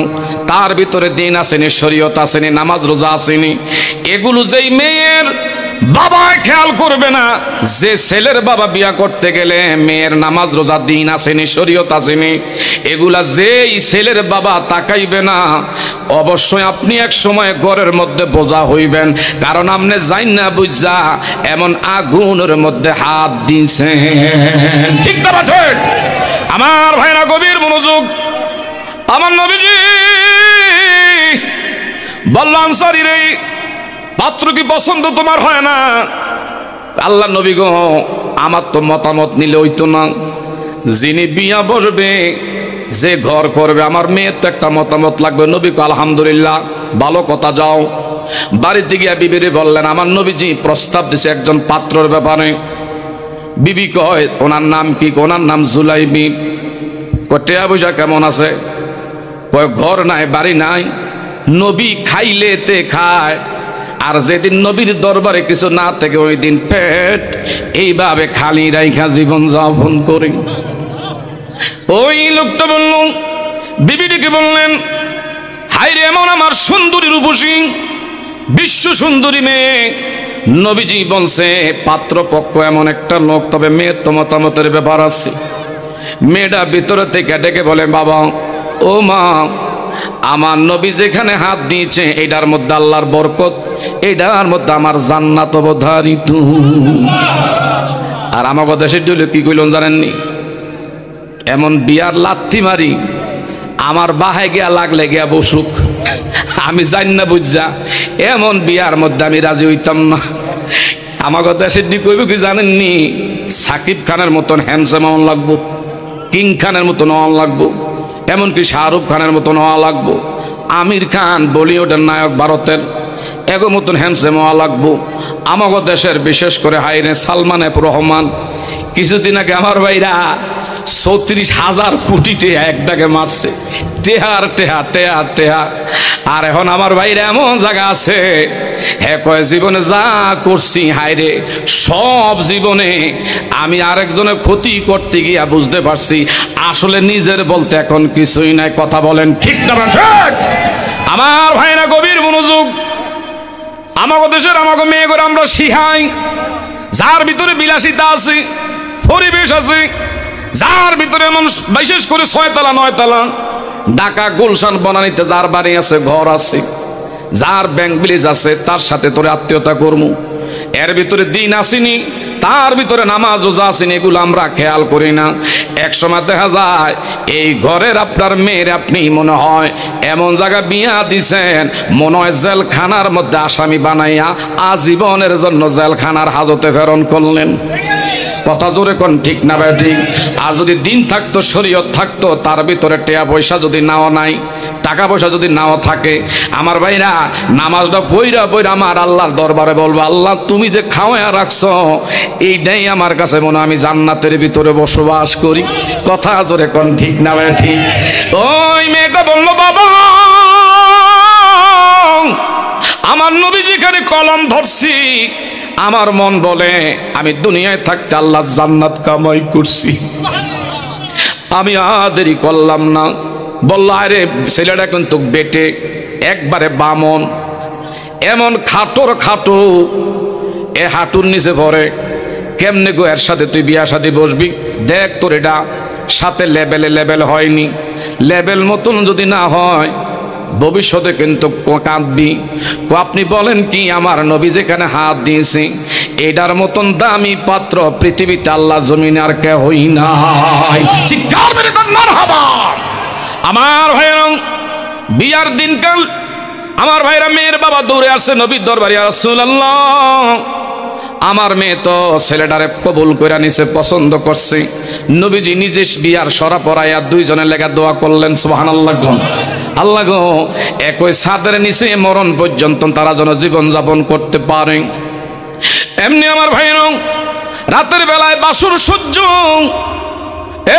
তার ভিতরে দিন আসেনি, শরীয়ত আসেনি, নামাজ রোজা আসেনি। এগুলো যেই মেয়ের বাবা খেয়াল করবে না, যে ছেলের বাবা বিয়া করতে গেলে মেয়ের নামাজ রোজা দিন আসেনি, শরীয়ত আসেনি, এগুলা যেই ছেলের বাবা তাকাইবে না, অবশ্যই আপনি এক সময় ঘরের মধ্যে বোঝা হইবেন। কারণ আপনি জান না বুঝা এমন আগুনের মধ্যে হাত দিয়েছেন। ঠিক না ঠিক? আমার ভাইরা গভীর মনোযোগ। আমার নবীজি বলল, আনসারী রে, পাত্র কি পছন্দ তোমার হয় না? আল্লাহ নবী গো, আমার তো মতামত নিলে হইতো না, যিনি বিয়া বসবে, যে ঘর করবে, আমার মেয়ের তো একটা মতামত লাগবে। নবী কো, আলহামদুলিল্লাহ, ভালো কথা, যাও। বাড়িতে গিয়া বিবিরে বললেন, আমার নবীজি প্রস্তাব দিছে একজন পাত্রর ব্যাপারে। বিবি কয়, ওনার নাম কি? ওনার নাম জুলাইবি। কয়, টেয়া পয়সা কেমন আছে? কয়, ঘর নাই, বাড়ি নাই। নবী খাইলে তে খায়, আর যেদিন নবীর দরবারে কিছু না থেকে ওই দিন পেট এইভাবে খালি রাইখা জীবন যাপন করে। ওই লোকটা বলল, বিবিটিকে বললেন, হায়রে এমন আমার সুন্দরী রূপসী বিশ্ব সুন্দরী মেয়ে। নবীজি বলছে, পাত্রপক্ষ এমন একটা লোক, তবে মেয়ের তো মতামতের ব্যাপার আছে। মেয়েটা ভিতরে থেকে ডেকে বলে, বাবা, ও মা, আমার নবী যেখানে হাত দিয়েছে এটার মধ্যে আল্লাহর বরকত, এটার মধ্যে আমার জান্নাত অবধারিত। আর আমাকে দেশের দিলে কি কইলেন জানেননি? এমন বিয়ার লাথি মারি, আমার বাহায় গিয়া লাগলে গিয়া বসুক, আমি জানি না বুঝা এমন বিয়ার মধ্যে আমি রাজি হইতাম না। আমাকে দেশের দিকে কইব কি জানেননি? সাকিব খানের মতন হ্যান্ডসাম হওয়া লাগবো, কিং খানের মতন হওয়া লাগবো, এমনকি শাহরুখ খানের মতন হওয়া লাগবো, আমির খান বলিউডের নায়ক ভারতের, এগো মতন হ্যান্ডসাম হওয়া লাগবো। আমাকে দেশের বিশেষ করে হাইরে সালমান এফ রহমান, কিছুদিন আগে আমার ভাইরা 34,000 কোটি টেহা একদাকে মারছে, টেহার টেহা টেহার টেহা। আর এখন আমার ভাইরা এমন জায়গা আছে, হ্যাঁ কয়, জীবনে যা করছি হাইরে সব জীবনে আমি আরেকজনের ক্ষতি করতে গিয়া বুঝতে পারছি আসলে নিজের বলতে এখন কিছুই নাই। কথা বলেন ঠিক না ঠিক? আমার ভাইরা গভীর মনোযোগ। আমাকে দেশের আমাকে মেয়ে করে আমরা শিখাই, যার ভিতরে বিলাসিতা আছে, পরিবেশ আছে, যার ভিতরে মানুষ বিশেষ করে 6 তলা 9 তলা ঢাকা গুলশান বনানীতে যার বাড়ি আছে, ঘর আছে, যার ব্যাংক ব্যালেন্স আছে তার সাথে তোরে আত্মীয়তা করমু, এর ভিতরে দিন আসেনি, তার ভিতরে নামাজ রোজা আসেনি, এগুলো আমরা খেয়াল করি না। এক সময় দেখা যায় এই ঘরের আপনার মেয়ের আপনি মনে হয় এমন জায়গা বিয়া দিছেন, মনে হয় জেলখানার মধ্যে আসামি বানাইয়া আজীবনের জন্য জেলখানার হাজতে প্রেরণ করলেন। কথা জোরে কোন ঠিক না ভাই ঠিক? আর যদি দিন থাকতো, শরীয়ত থাকতো, তার ভিতরে টাকা পয়সা যদি নাও নাই, টাকা পয়সা যদি নাও থাকে, আমার ভাইরা নামাজটা পইরা পইরা আমার আল্লাহর দরবারে বলবো, আল্লাহ তুমি যে খাওয়ায়া রাখছো এইটাই আমার কাছে মনে হয় আমি জান্নাতের ভিতরে বসবাস করি। কথা জোরে কোন ঠিক না ভাই ঠিক? ওই মেয়েটা বললো, বাবা আমার নবী যেখানে কলম ধরছি, আমার মন বলে আমি দুনিয়ায় থাকতে আল্লাহর জান্নাত কামাই করছি, আমি দেরি করলাম না। বলল, আরে ছেলেটা কিন্তু বেটে একবারে বামন, এমন খাটোর খাটো, এ হাঁটুর নিচে পড়ে, কেমনে গো এর সাথে তুই বিয়া শাদী বসবি? দেখ তোর এটা সাথে লেভেল হয়নি, লেভেল মতন যদি না হয় ভবিষ্যতে কিন্তু কাঁদবি। আপনি বলেন কি, আমার নবী যেখানে হাত দিয়েছে এটার মতন দামি পাত্র পৃথিবীতে আল্লাহ জমিনে আর কে হই নাই। চিৎকার মেরে কোন মারহাবা। আমার ভাইরা বিয়ার দিনকাল আমার ভাইরা মেয়ের বাবা দৌড়ে আসে নবীর দরবারে, ইয়া রাসূলুল্লাহ আমার মেয়ে তো ছেলেটারে কবুল করে নিছে, পছন্দ করছে। নবীজি নিজে বিয়ার সরা পড়াইয়া দুইজনের লেগা দোয়া করলেন, সুবহানাল্লাহ। আল্লাহ গো একই ছাদের নিচে মরণ পর্যন্ত তারা যেন জীবন যাপন করতে পারে। এমনি আমার ভাইরা রাতের বেলায় বাসর সহ্য,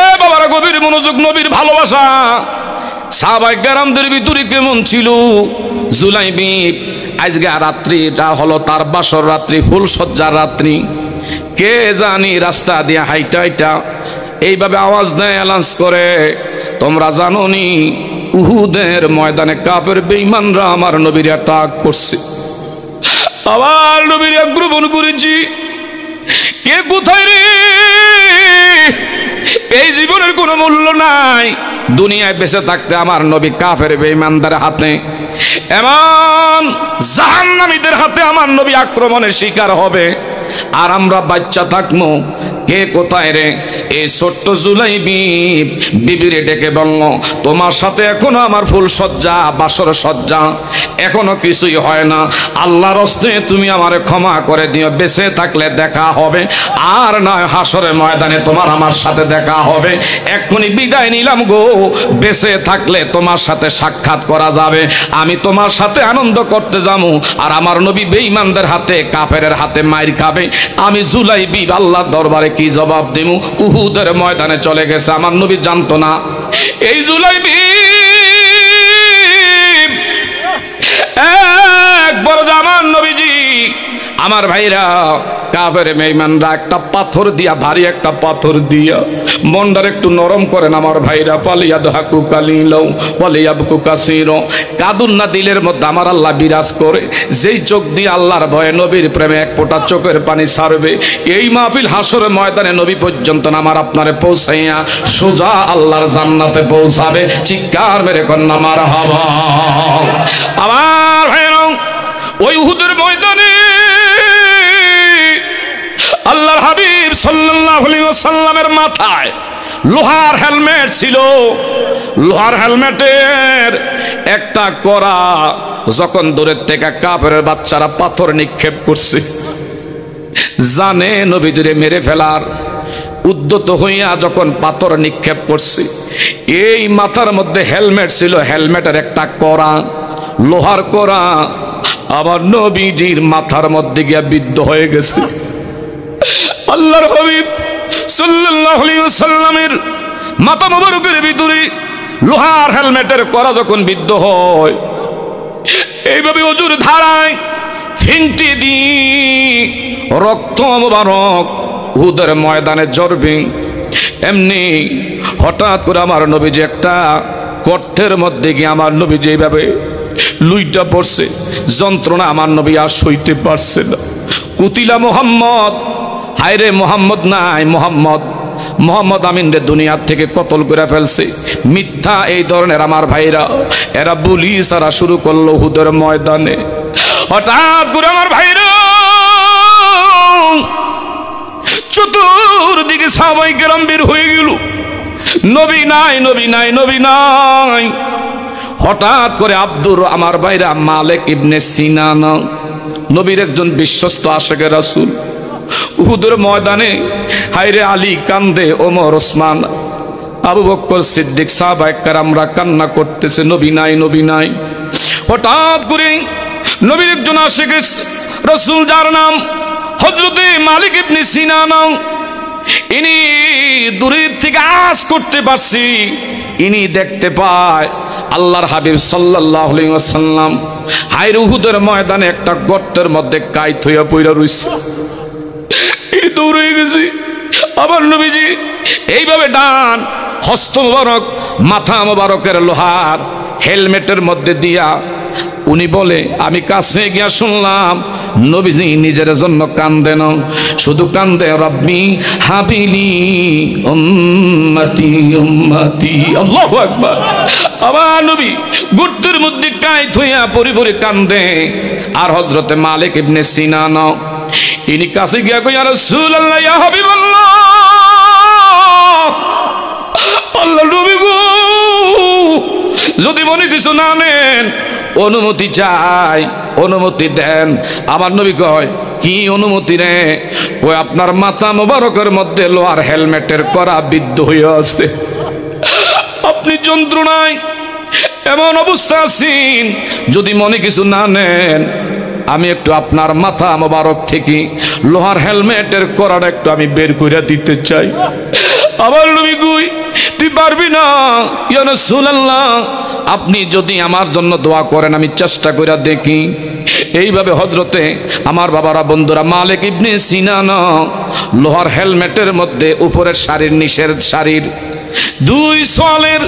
এ বাবারা গভীর মনোযোগ, নবীর ভালোবাসা সাহাবায়ে কেরামদের ভিতরে কেমন ছিল। জুলাইবি আজকে রাত্রিটা হলো তার বাসর রাত্রি, ফুল সজ্জার রাত্রি। কে জানি রাস্তা দিয়ে হাইটা হাইটা এইভাবে আওয়াজ দেয়, অ্যালাউন্স করে, তোমরা জানো নি উহুদের ময়দানে কাফের বেঈমানরা আমার নবীর অ্যাটাক করছে, আবার নবীর আক্রমণ করেছি। কে কোথায় রে? এই জীবনের কোনো মূল্য নাই, দুনিয়ায় বেঁচে থাকতে আমার নবী কাফের বেঈমানদের হাতে, এমন জাহান্নামীদের হাতে আমার নবী আক্রমণের শিকার হবে, আর আমরা বাচ্চা থাকবো। কে কোথায় রে? এই ছোট্ট জুলাইবি বিবিরে ডেকে বলল, তোমার সাথে এখনো আমার ফুল সজ্জা, বাসর সজ্জা, এখনো কিছুই হয় না, আল্লাহর হস্তে তুমি আমারে ক্ষমা করে দিও, বেঁচে থাকলে দেখা হবে, আর নয় হাসরের ময়দানে তোমার আমার সাথে দেখা হবে। এক্ষুনি বিদায় নিলাম গো, বেঁচে থাকলে তোমার সাথে সাক্ষাৎ করা যাবে, আমি তোমার সাথে আনন্দ করতে যাবো, আর আমার নবী বেঈমানদের হাতে কাফেরের হাতে মাইর খাবে। আমি জুলাইবি আল্লাহর দরবারে কি জবাব দেব? উহুদের ময়দানে চলে গেছে, আমার নবী জানতো না। এই জুলাইবি একবার আমার নবীজি আমার ভাইরা কাফের বেঈমানরা একটা পাথর দিয়া, ভারী একটা পাথর দিয়া মনটার একটু নরম করেন আমার ভাইরা। পালিয়া দহাকু কালিলাও পালিয়াবকু কাসিরো, কাদুন না দিলের মধ্যে আমার আল্লাহ বিরাজ করে, যেই চোখ দিয়ে আল্লাহর ভয়ে নবীর প্রেমে এক ফোঁটা চোখের পানি ছাড়বে, এই মাহফিল হাসরের ময়দানে নবী পর্যন্ত আমার আপনারে পৌঁছাইয়া সোজা আল্লাহর জান্নাতে পৌঁছাবে। চিৎকার মেরে কন্যা মারহাবা। আমার ভাইরা ওই উহুদের ময়দানে আল্লাহর হাবিব সাল্লাল্লাহু আলাইহি ওয়াসাল্লামের মাথায় লোহার হেলমেট ছিল, লোহার হেলমেটের একটা কড়া যখন দূরের থেকে কাফেরের বাচ্চারা পাথর নিক্ষেপ করছে, জানে নবীজিরে মেরে ফেলার উদ্যত হইয়া যখন পাথর নিক্ষেপ করছে, এই মাথার মধ্যে হেলমেট ছিল, হেলমেটের একটা কড়া, লোহার কড়া আবার নবীজির মাথার মধ্যে গিয়া বিদ্ধ হয়ে গেছে। আল্লাহর হাবিব সাল্লাল্লাহু আলাইহি ওয়াসাল্লামের মাথা মোবারকের ভিতরে লোহার হেলমেটের কড়া যখন বিদ্ধ হয়, এইভাবে অজুর ধারায় ফিনটি দি রক্ত মোবারক উহুদের ময়দানে ঝরবে। এমনি হঠাৎ করে আমার নবীজি একটা গর্তের মধ্যে গিয়ে আমার নবীজি এইভাবে লুইটা পড়ছে, যন্ত্রণা আমার নবী আর সইতে পারছে না। কুতিলা মোহাম্মদ, হায়রে মোহাম্মদ নাই, মোহাম্মদ আমিন রে দুনিয়ার থেকে কতল করে ফেলছে। মিথ্যা এই ধরনের আমার ভাইরা এরা বুলি সারা শুরু করলো উহুদের ময়দানে। হঠাৎ করে আমার ভাইরা চতুর্দিকে সাহাবায়ে কেরাম বের হয়ে গেল, নবী নাই, নবী নাই, নবী নাই। হঠাৎ করে আমার ভাইরা মালিক ইবনে সিনান, নবীর একজন বিশ্বস্ত আশিকে রাসূল, উহুদের ময়দানে হায়রে আলী কান্দে, ওমর, ওসমান, আবু বকর সিদ্দিক, সাহাবায়ে কেরামরা কান্না করতেছে, নবী নাই, নবী নাই। হঠাৎ করে নবীর একজন আশিকে রাসূল যার নাম হযরতে মালিক ইবনে সিনান, ইনি দূরের থেকে আওয়াজ করতে পারছি, ইনি দেখতে পায় আল্লাহর হাবিব সাল্লাল্লাহু আলাইহি ওয়াসাল্লাম হায়রে উহুদের ময়দানে একটা গর্তের মধ্যে কাইত হইয়া পইরা রইছে। ইনি দৌড়ে গেছে, আবার নবীজি এইভাবে ডান হস্ত মোবারক মাথা মোবারকের লোহার হেলমেটের মধ্যে দিয়া উনি বলে, আমি কাছে গিয়া শুনলাম নবীজি নিজের জন্য কান্দেন, শুধু কান্দে, রব্বি হাবিলি উম্মতি উম্মতি, আল্লাহু আকবার। আবার নবী গুর্তের মধ্যে কাইত হইয়া পরিপরি কান্দে। আর হযরতে মালিক ইবনে সিনান ইনি কাছে গিয়া কই, ইয়া রাসূলুল্লাহ, ইয়া হাবিবাল্লাহ, আল্লাহ নবী গো, যদি মনে কিছু না নেন অনুমতি চাই, অনুমতি দেন। আমার নবী কয়, কি অনুমতি রে? ওই আপনার মাথা মোবারকের মধ্যে লোহার হেলমেটের করা বিদ্ধ হয়ে আছে, আপনি যন্ত্রণায় এমন অবস্থা আছেন, যদি মনে কিছু না নেন আমি একটু আপনার মাথা মোবারক থেকে লোহার হেলমেটের করাটা একটু আমি বের করে দিতে চাই। আমার নবী কই, তুই পারবি না? ইয়া রাসূলুল্লাহ, আপনি যদি আমার জন্য দোয়া করেন আমি চেষ্টা করে দেখি। এইভাবে হযরতে আমার বাবারা, বন্ধুরা, মালিক ইবনে সিনান লোহার হেলমেটের মধ্যে উপরের শাড়ির নিচের শাড়ির দুই সোয়ালের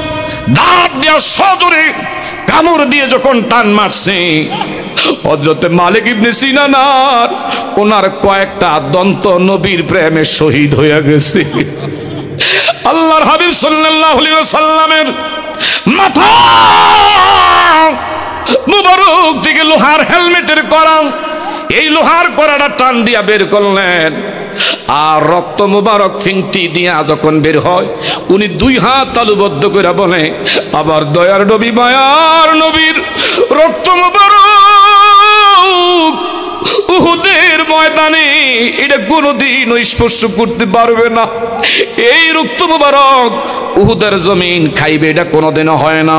দাঁত দিয়া সজোরে কামড় দিয়ে যখন টান মারছে, হযরতে মালিক ইবনে সিনান আর ওনার কয়েকটা দন্ত নবীর প্রেমে শহীদ হয়ে গেছে। আল্লাহর হাবিব সাল্লাল্লাহু আলাইহি ওয়াসাল্লামের মাথা মুবারক থেকে লোহার হেলমেটের করা, এই লোহার করাটা টান দিয়া বের করলেন। আর রক্ত মুবারক ফিংটি দিয়া যখন বের হয়, উনি দুই হাত তালুবদ্ধ করে বলে, আবার দয়ার নবী, মায়ার নবীর রক্ত মুবারক উহুদের ময়দানে এটা কোনোদিন স্পর্শ করতে পারবে না। এই রক্ত মুবারক উহুদের জমিন খাইবে, এটা কোনোদিনও হয় না।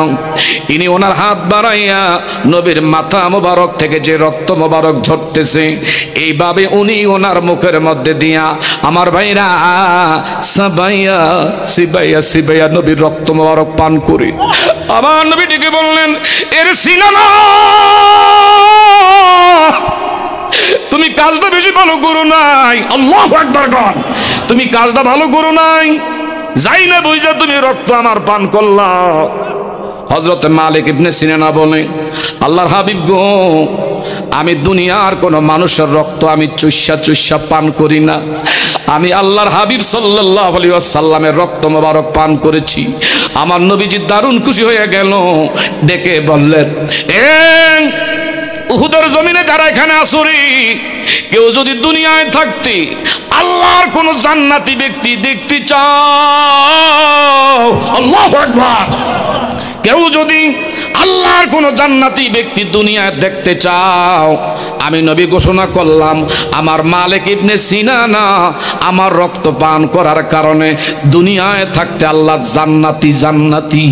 ইনি ওনার হাত বাড়াইয়া নবীর মাথা মুবারক থেকে যে রক্ত মুবারক ঝরতেছে, এইভাবে উনি ওনার মুখের মধ্যে দিয়া আমার ভাইরা সাবাইয়া সিবাইয়া সিবাইয়া নবীর রক্ত মুবারক পান করে আমার নবীটিকে বললেন, এর সিনানা, তুমি কাজটা বেশি ভালো করো নাই। আল্লাহু আকবার গণ, তুমি কাজটা ভালো করো নাই, যাই না বুঝা তুমি রক্ত আমার পান করলা। হযরত মালিক ইবনে সিনান বলে, আল্লাহর হাবিব গো, আমি দুনিয়ার কোন মানুষের রক্ত আমি চুষা চুষা পান করি না, আমি আল্লাহর হাবিব সাল্লাল্লাহু আলাইহি ওয়াসাল্লামের রক্ত মোবারক পান করেছি। আমার নবীজি দারুণ খুশি হয়ে গেল, ডেকে বললেন, উহুদের জমিনে যারা এখানে আসরি, কেউ যদি দুনিয়ায় থাকতে আল্লাহর কোন জান্নাতি ব্যক্তি দেখতে চাও, আল্লাহু আকবার, কেউ যদি আল্লাহর কোন জান্নাতি ব্যক্তি দুনিয়ায় দেখতে চাও, আমি নবী ঘোষণা করলাম, আমার মালিক ইবনে সিনান আমার রক্ত পান করার কারণে দুনিয়ায় থাকতে আল্লাহ জান্নাতি জান্নাতি।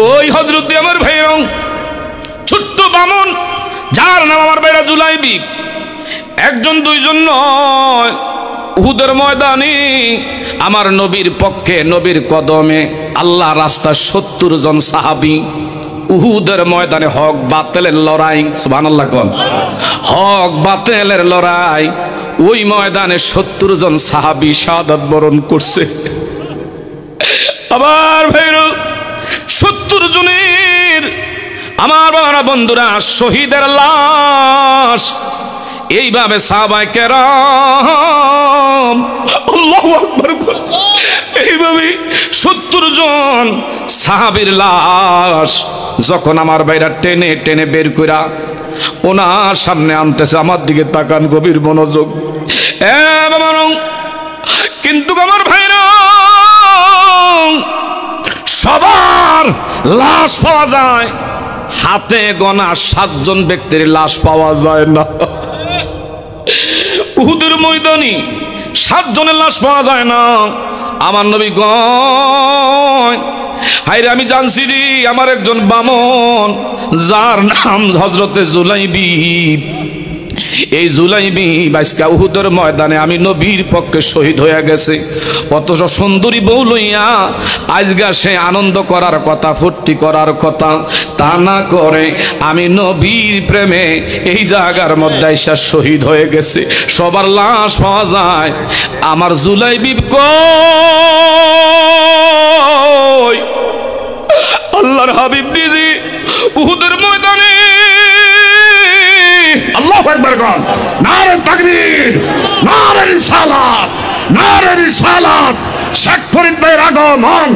ওই হযরত আমার ভাইরা, ছোট্ট বামন যার নাম আমার ভাইরা জুলাইবি, একজন দুইজন নয়, উহুদের ময়দানে আমার নবীর পক্ষে নবীর কদমে আল্লাহ রাস্তা 70 জন সাহাবী উহুদের ময়দানে হক বাতিলের লড়াই, সুবহানাল্লাহ কোন, হক বাতিলের লড়াই, ওই ময়দানে 70 জন সাহাবী শাহাদাত বরণ করছে। আবার ভাইরা 70 জনের আমার বাবারা, বন্ধুরা, শহীদের লাশ এইভাবে সাহাবায়ে কেরাম, আল্লাহু আকবার, এইভাবে 70 জন সাহাবীর লাশ যখন আমার ভাইরা টেনে টেনে বের কইরা ওনার সামনে আনতেছে, আমার দিকে তাকান, গভীর মনোযোগ। কিন্তু আমার ভাইরা সবার লাশ পাওয়া যায়, হাতে গোনা 7 জন ব্যক্তির লাশ পাওয়া যায় না। উহুদের ময়দানে 7 জনের লাশ পাওয়া যায় না। আমার নবী কয়, হায়রে আমি জানছি রে, আমার একজন বামন যার নাম হযরতে জুলাইবিব, এই জুলাইবিব আজকে উহুদের ময়দানে আমি নবীর পক্ষে শহীদ হয়ে গেছে। অথচ সুন্দরী বউ লইয়া আজকে সে আনন্দ করার কথা, ফুর্তি করার কথা, তা না করে আমি নবীর প্রেমে এই জায়গার মধ্যে এসে শহীদ হয়ে গেছে। সবার লাশ পাওয়া যায়, আমার জুলাইবিব কই? আল্লাহর হাবিব দিদি উহুদের ময়দানে, আল্লাহু আকবার কোন, নারে তাকবীর, নারে রিসালাত, নারে রিসালাত। শেখ ফরিদ ভাইয়ের আগমন,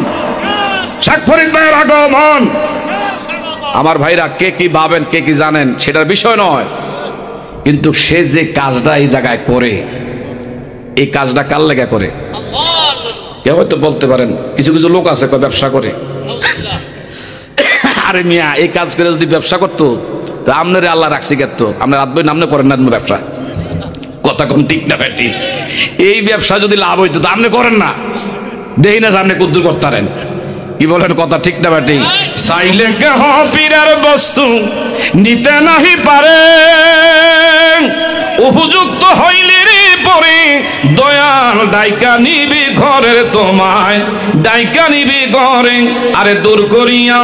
শেখ ফরিদ ভাইয়ের আগমন। আমার ভাইরা কে কি ভাবেন, কে কি জানেন সেটার বিষয় নয়, কিন্তু সে যে কাজটা এই জায়গায় করে, এই কাজটা কার লেগে করে? কেউ হয়তো বলতে পারেন কিছু কিছু লোক আছে ব্যবসা করে। আরে মিয়া, এই কাজ করে যদি ব্যবসা করতো তো আপনারে আল্লাহ রাখছি গেত, আপনার রাত বই নামনে করেন না ব্যবসা, কথা কম ঠিক না বেটি? এই ব্যবসা যদি লাভ হইতো তো আপনি করেন না, দেখি না আপনি কুদ্দুর করতারেন। কি বলেন, কথা ঠিক না বেটি? চাইলে কেহ পীরের বস্তু নিতে নাহি পারে, উপযুক্ত হইলে পরে দয়াল ডাইকা নিবি ঘরের তোমায়, ডাইকা নিবি ঘরে, আরে দূর করিয়া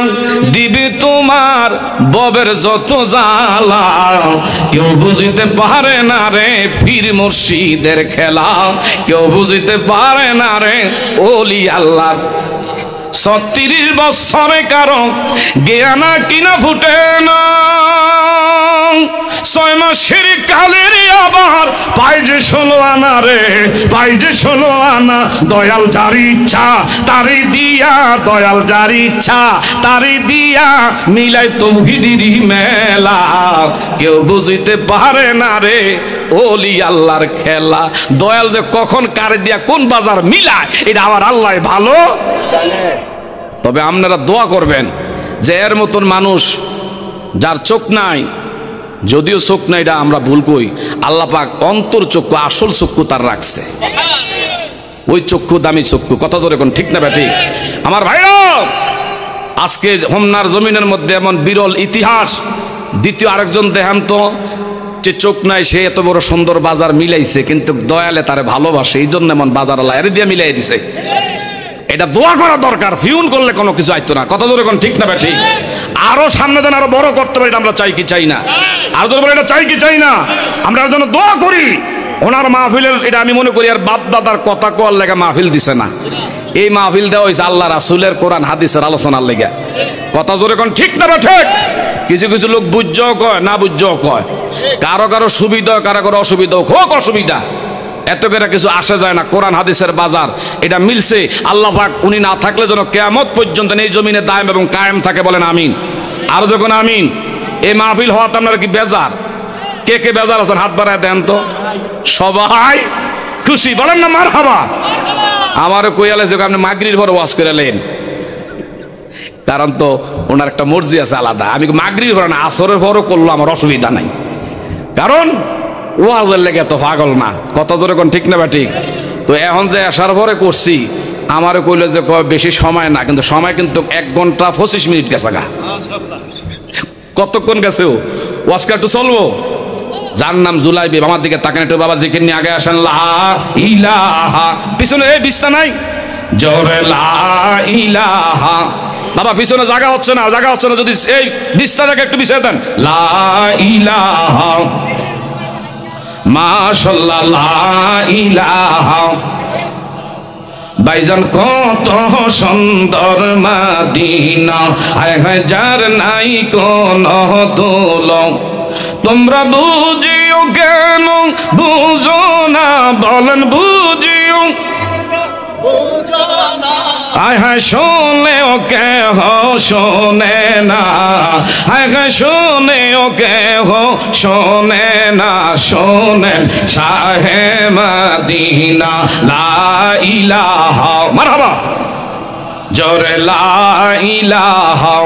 দিবি তোমার ববের যত জ্বালা। কেউ বুঝিতে পারে না রে পীর মুর্শিদের খেলা, কেউ বুঝিতে পারে না রে ওলি আল্লাহ। 36 বছরে কারো জ্ঞানা কিনা ফুটে না, 6 মাসের কালের আবার পাই যে 16 আনা রে, পাই যে 16 আনা। দয়াল যার ইচ্ছা তারি দিয়া, দয়াল যার ইচ্ছা তারি দিয়া, মিলাই তৌহিদের মেলা। কেউ বুঝিতে পারে না রে ওলি আল্লাহর খেলা। দয়াল যে কখন কারে দিয়া কোন বাজার মিলায় এটা আমার আল্লাহ ভালো জানে। তবে আপনারা দোয়া করবেন যে এর মতন মানুষ যার চোখ নাই, যদিও চোখ নাই এটা আমরা ভুল কই, আল্লাহ পাক অন্তর চক্ষু, আসল চক্ষু তার রাখছে। ওই চক্ষু দামি চক্ষু, কথা জোরে কোন ঠিক না বেটি? আমার ভাইরা, আজকে হোমনার জমিনের মধ্যে এমন বিরল ইতিহাস। দ্বিতীয় আরেকজন দেখান তো, যে চোখ নাই সে এত বড় সুন্দর বাজার মিলাইছে, কিন্তু দয়ালে তারে ভালোবাসে, এই জন্য এমন বাজার আল্লাহ এর দিয়ে মিলাই দিছে। এটা দোয়া করা দরকার, ফিউন করলে কোনো কিছু আইতো না, কথা জোরে কোন ঠিক না বেটি? আরো সামনে যেন আরো বড় করতে পারি, আমরা চাই কি চাই না? আর যদি বলে এটা চাই কি চাই না, আমরা এর জন্য দোয়া করি। ওনার মাহফিলের এটা আমি মনে করি আর বাপ দাদার কথা কোয়ার লেগে মাহফিল দিছে না, এই মাহফিল দেওয়া হয়েছে আল্লাহ রাসূলের কোরআন হাদিসের আলোচনার লেগে, কথা জোরে কোন ঠিক না বেঠে? কিছু কিছু লোক বুঝছেও কয়, না বুঝছেও কয়, কারো কারো সুবিধা, কারো কারো অসুবিধা হোক, অসুবিধা এত করে কিছু আসে যায় না। কোরআন হাদিসের বাজার এটা মিলছে, আল্লাহ পাক উনি না থাকলে যেন কিয়ামত পর্যন্ত এই জমিনে দায়েম এবং কায়েম থাকে, বলেন আমিন। আর যখন আমিন। এই মাহফিল হওয়াতে আপনারা কি বেজার? কে কে বেজার আছেন হাত বাড়ায় দেন তো। সবাই খুশি, বলেন না মারহাবা। আমারও কইয়ালে যে আপনি মাগরির পরে ওয়াজ করে লেন, কারণ তো ওনার একটা মর্জি আছে আলাদা। আমি মাগরির পরে না, আসরের পরও করলো আমার অসুবিধা নাই, কারণ ওয়াজের লেগে তো পাগল না, কত জোরে কোন ঠিক না বা ঠিক? তো এখন যে আসার পরে করছি, আমারও কইলে যে বেশি সময় না, কিন্তু সময় কিন্তু 1 ঘন্টা 25 মিনিট গেছে গা। কতক্ষণ গেছে ওয়াজটা একটু চলবো। যার নাম জুলাইবিব, আমার দিকে তাকান একটু, বাবা জিকির নিয়ে আগে আসেন। লা ইলাহা, পিছনে এই বিস্তা নাই, জোরে লা ইলাহা। বাবা পিছনে জায়গা হচ্ছে না, জায়গা হচ্ছে না, যদি এই বিস্তাটাকে একটু বিছিয়ে দেন। লা ইলাহা মাশাআল্লাহ, লা ইলাহা। ভাইজান কত সুন্দর মদিনা, হায় হায় যার নাই কোন তুলনা। তোমরা বুঝিও কেন বুঝো না, বলেন বুঝিও বুঝো না। আয় হায় শোনেও কেহ শোনে না, আয় হায় শোনেও কেহ শোনে না, শোনেন শাহে মদিনা লা ইলাহা মারহাবা জোরে লা ইলাহা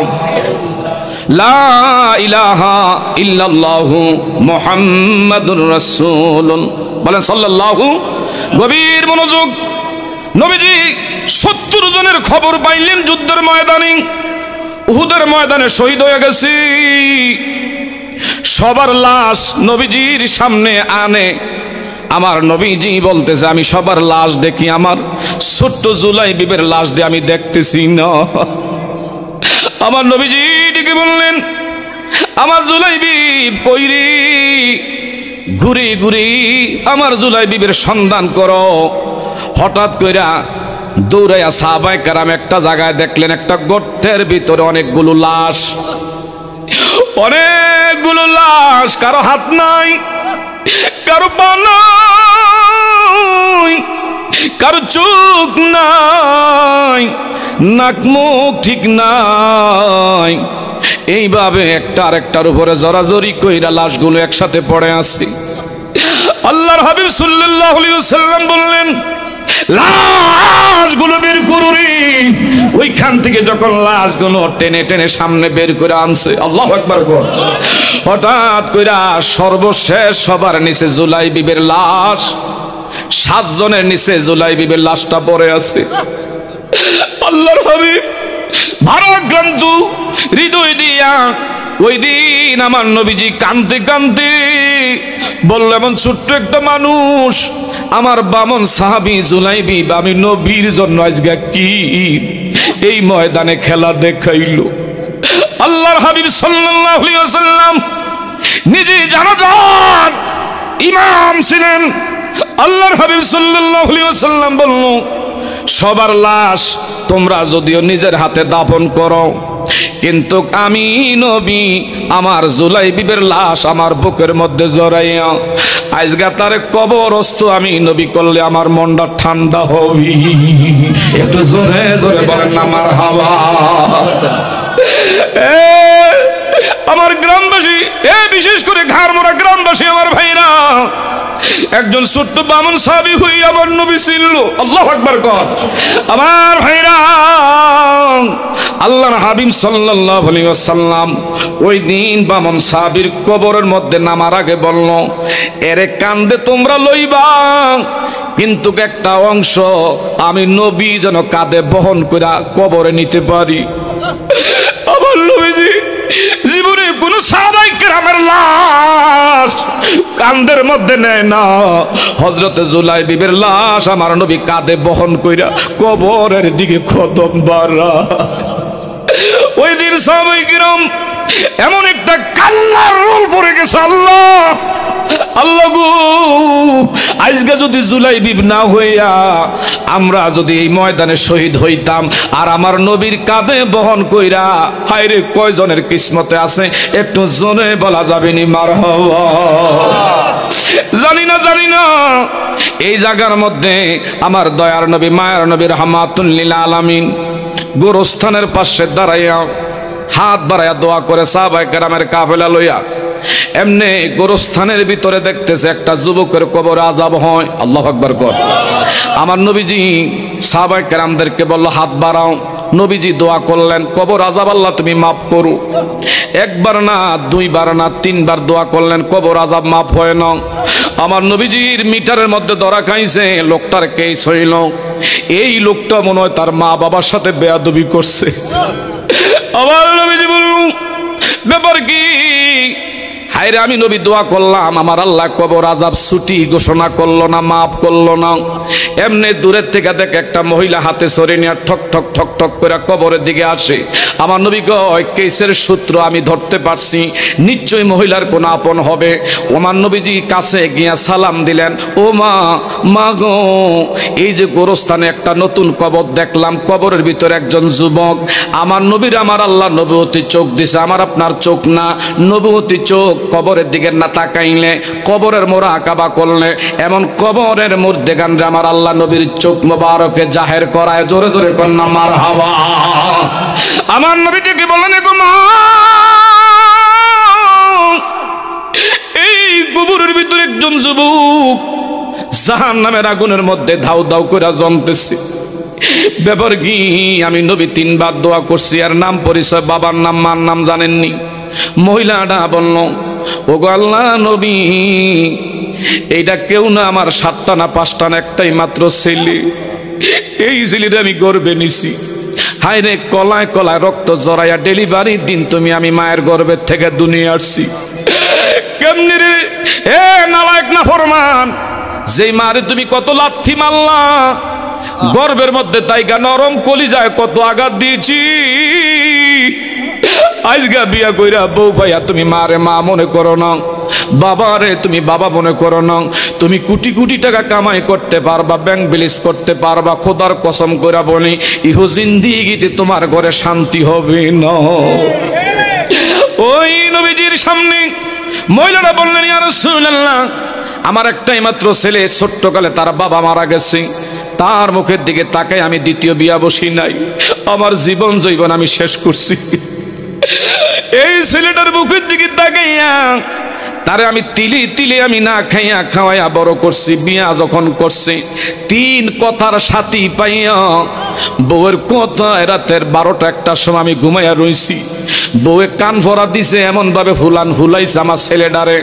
লা ইলাহা ইল্লাল্লাহু মুহাম্মাদুর রাসূলুল্লাহ বলেন সাল্লাল্লাহু। গভীর মনোযোগ। নবীজি 70 জনের খবর পাইলেন যুদ্ধের ময়দানে, উহুদের ময়দানে শহীদ হয়ে গেছে। সবার লাশ নবীজির সামনে আনে। আমার নবীজি বলতেছে আমি সবার লাশ দেখি, আমার ছোট্ট জুলাইবিবের লাশ দিয়ে আমি দেখতেছি না। আমার নবীজি ডেকে বললেন আমার জুলাইবিব কইরি, ঘুরি ঘুরি আমার জুলাইবিবের সন্ধান করো। হঠাৎ কইরা দৌড়াইয়া সাহাবায়ে কেরাম একটা জায়গায় দেখলেন একটা গর্তের ভিতরে অনেকগুলো লাশ, অনেকগুলো লাশ। কারো হাত নাই, কারো পা নাই, কারো চোখ নাই, নাক মুখ ঠিক নাই। এইভাবে একটা আরেকটার উপরে জড়াজড়ি কইরা লাশগুলো একসাথে পড়ে আছে। আল্লাহর হাবিব সাল্লাল্লাহু আলাইহি ওয়াসাল্লাম বললেন লাশগুলো বের করুন। ওইখান থেকে যখন লাশগুলো টেনে টেনে সামনে বের করে আনছে, আল্লাহু আকবার। হঠাৎ কইরা সর্বশেষ সবার নিচে জুলাইবিবের লাশ, 7 জনের নিচে জুলাইবিবের লাশটা পড়ে আছে। আল্লাহর হাবিব ভারাক্রান্ত হৃদয় দিয়া ওই দিন আমার নবীজি কাঁদতে কাঁদতে বলল এমন ছোট্ট একটা মানুষ আমার বামন সাহাবী জুলাইবিব আমি নবীর জন্য আজকে কি এই ময়দানে খেলা দেখাইল। আল্লাহর হাবিব সাল্লাল্লাহু আলাইহি ওয়াসাল্লাম নিজে জানাজার ইমাম ছিলেন। আল্লাহর হাবিব সাল্লাল্লাহু আলাইহি ওয়াসাল্লাম বলল সবার লাশ তোমরা যদিও নিজের হাতে দাফন করো, কিন্তু আমি নবী আমার জুলাইবিবের লাশ আমার বুকের মধ্যে জড়াইয়া আজকে তার কবরস্থ আমি নবী করলে আমার মনটা ঠান্ডা হবে। একটু জোরে জোরে বলেন না মারহাবা। আমার গ্রামবাসী, বিশেষ করে ঘাড়মোড়া গ্রামবাসী আমার ভাইরা, একজন ছোট্ট বামন সাহাবী হই আমার নবী ছিল। আল্লাহু আকবার কর আমার ভাইরা। আল্লাহর হাবিব সাল্লাল্লাহু আলাইহি ওয়াসাল্লাম ওই দিন বামন সাহাবীর কবরের মধ্যে নামার আগে বলল এরে কান্দে তোমরা লইবা, কিন্তু একটা অংশ আমি নবী যেন কাঁধে বহন করে কবরে নিতে পারি। আমার নবীজি জীবনে কোন সাহাবায়ে কেরামের লাশ কাঁধের মধ্যে নেয় না। হযরতে জুলাইবিবের লাশ আমার নবী কাঁধে বহন কইরা কবরের দিকে কদম বাড়া। ওই দিন সাহাবায়ে কেরাম এমন একটা কান্নার রোল পড়ে গেছে। আল্লাহ আল্লাহ গো, আজকে যদি জুলাইবিব না হইয়া আমরা যদি এই ময়দানে শহীদ হইতাম আর আমার নবীর কাঁধে বহন কইরা, হায়রে কয়জনের কিসমতে আছে একটু জোরে বলা যাবে নি মারহাবা। জানি না এই জায়গার মধ্যে আমার দয়ার নবী মায়ার নবী রাহমাতুল লিল আলামিন গোরস্থানের পাশে দাঁড়াইয়া হাত বাড়াইয়া দোয়া করে সাহাবায়ে কেরামের কাফেলা লইয়া এমনি গোরস্থানের ভিতরে দেখতেছে একটা যুবকের কবরে আযাব হয়। আল্লাহু আকবার কর। আমার নবীজি সাহাবায়ে কেরামদেরকে বলল হাত বাড়াও। নবীজি দোয়া করলেন কবর আযাব আল্লাহ তুমি মাফ করো। একবার না, দুইবার না, 3 বার দোয়া করলেন কবর আযাব মাফ হয় না। আমার নবীজির মিটারের মধ্যে ধরা খাইছে, লোকটার কেস হইল। এই লোকটা মনে হয় তার মা বাবার সাথে বেয়াদবি করছে। আমার নবীজি বলল ব্যাপার কি? হায়রে আমি নবী দোয়া করলাম, আমার আল্লাহ কবর আযাব ছুটি ঘোষণা করলো না, মাফ করলো না। এমনি দূরের থেকে দেখে একটা মহিলা হাতে ছড়ি নিয়ে ঠক ঠক ঠক ঠক করে কবরের দিকে আসে। আমার নবী কয় কেসের সূত্র আমি ধরতে পারছি, নিশ্চয়ই মহিলার কোন আপন হবে। আমার নবীজি কাছে গিয়া সালাম দিলেন, ও মা, মা গো, এই যে গোরস্থানে একটা নতুন কবর দেখলাম, কবরের ভিতরে একজন যুবক। আমার নবীর আমার আল্লাহ নবুয়তি চোখ দিছে, আমার আপনার চোখ না, নবুয়তি চোখ। কবরের দিকে না তাকাইলে, কবরের মুরাকাবা করলে, এমন কবরের মধ্যে গান আমার আল্লাহ নবীর চোখ মোবারকে জাহের করায়। জোরে জোরে কন্যা মারহাবা। আমার নবীটিকে বলেন, গো মা, এই কবরের ভিতরে একজন যুবক জাহান্নামের আগুনের মধ্যে ধাউ ধাউ করে জ্বলতেছে। ব্যাপার কি? আমি নবী 3 বার দোয়া করছি, আর নাম পরিচয়, বাবার নাম মার নাম জানেননি। মহিলাটা বলল, ওগো আল্লাহ নবী, এইটা কেউ না, আমার 7টা না 5টা না, একটাই মাত্র ছেলে। এই ছেলেটা আমি গর্বে নিছি। হায় রে, কলায় কলায় রক্ত জড়াইয়া ডেলিভারির দিন তুমি আমি মায়ের গর্ভের থেকে দুনিয়া আসছি। কেমনি রে এ নালায়েক নাফরমান, যেই মারে তুমি কত লাথি মারলা, গর্ভের মধ্যে তাইগা নরম কলিজায় কত আঘাত দিয়েছি। আজগা বিয়া কইরা বউ ভাইয়া তুমি মারে মা মনে করো না, বাবা রে তুমি বাবা মনে করো না। তুমি কোটি কোটি টাকা কামাই করতে পারবা, ব্যাংক ব্যালেন্স করতে পারবা, খোদার কসম কইরা বলি ইহো জিন্দিগিতে তোমার ঘরে শান্তি হবে না। ওই নবীজির সামনে মহিলারা বললেন, ইয়া রাসূলুল্লাহ, আমার একটাই মাত্র ছেলে, ছোট্টকালে তার বাবা মারা গেছে, তার মুখের দিকে তাকাই আমি দ্বিতীয় বিয়া বসি নাই, আমার জীবন জৈবন আমি শেষ করছি। এই ছেলেটার মুখের দিকে তাকাইয়া তারে আমি তিলে তিলে আমি না খাইয়া খাওয়াইয়া বড় করছি। বিয়া যখন করছি 3 কথার সাথী পাইয়া, বউয়ের কথায় রাতের 12টা 1টার সময় আমি ঘুমাইয়া রইছি। বউয়ে কান ভরা দিছে, এমন ভাবে ফুলান ফুলাইছে আমার ছেলেটারে।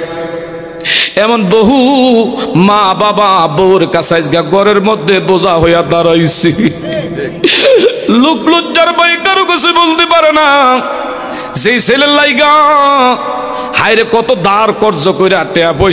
এমন বহু মা বাবা বউর কাছে ঘরের মধ্যে বোঝা হইয়া দাঁড়াইছি। লোক লজ্জার ভয়ে কারো কাছে বলতে পারে না। সেই ছেলের লাইগা হায়রে কত দাঁড় কর্জ কইরা টেয়া পয়সা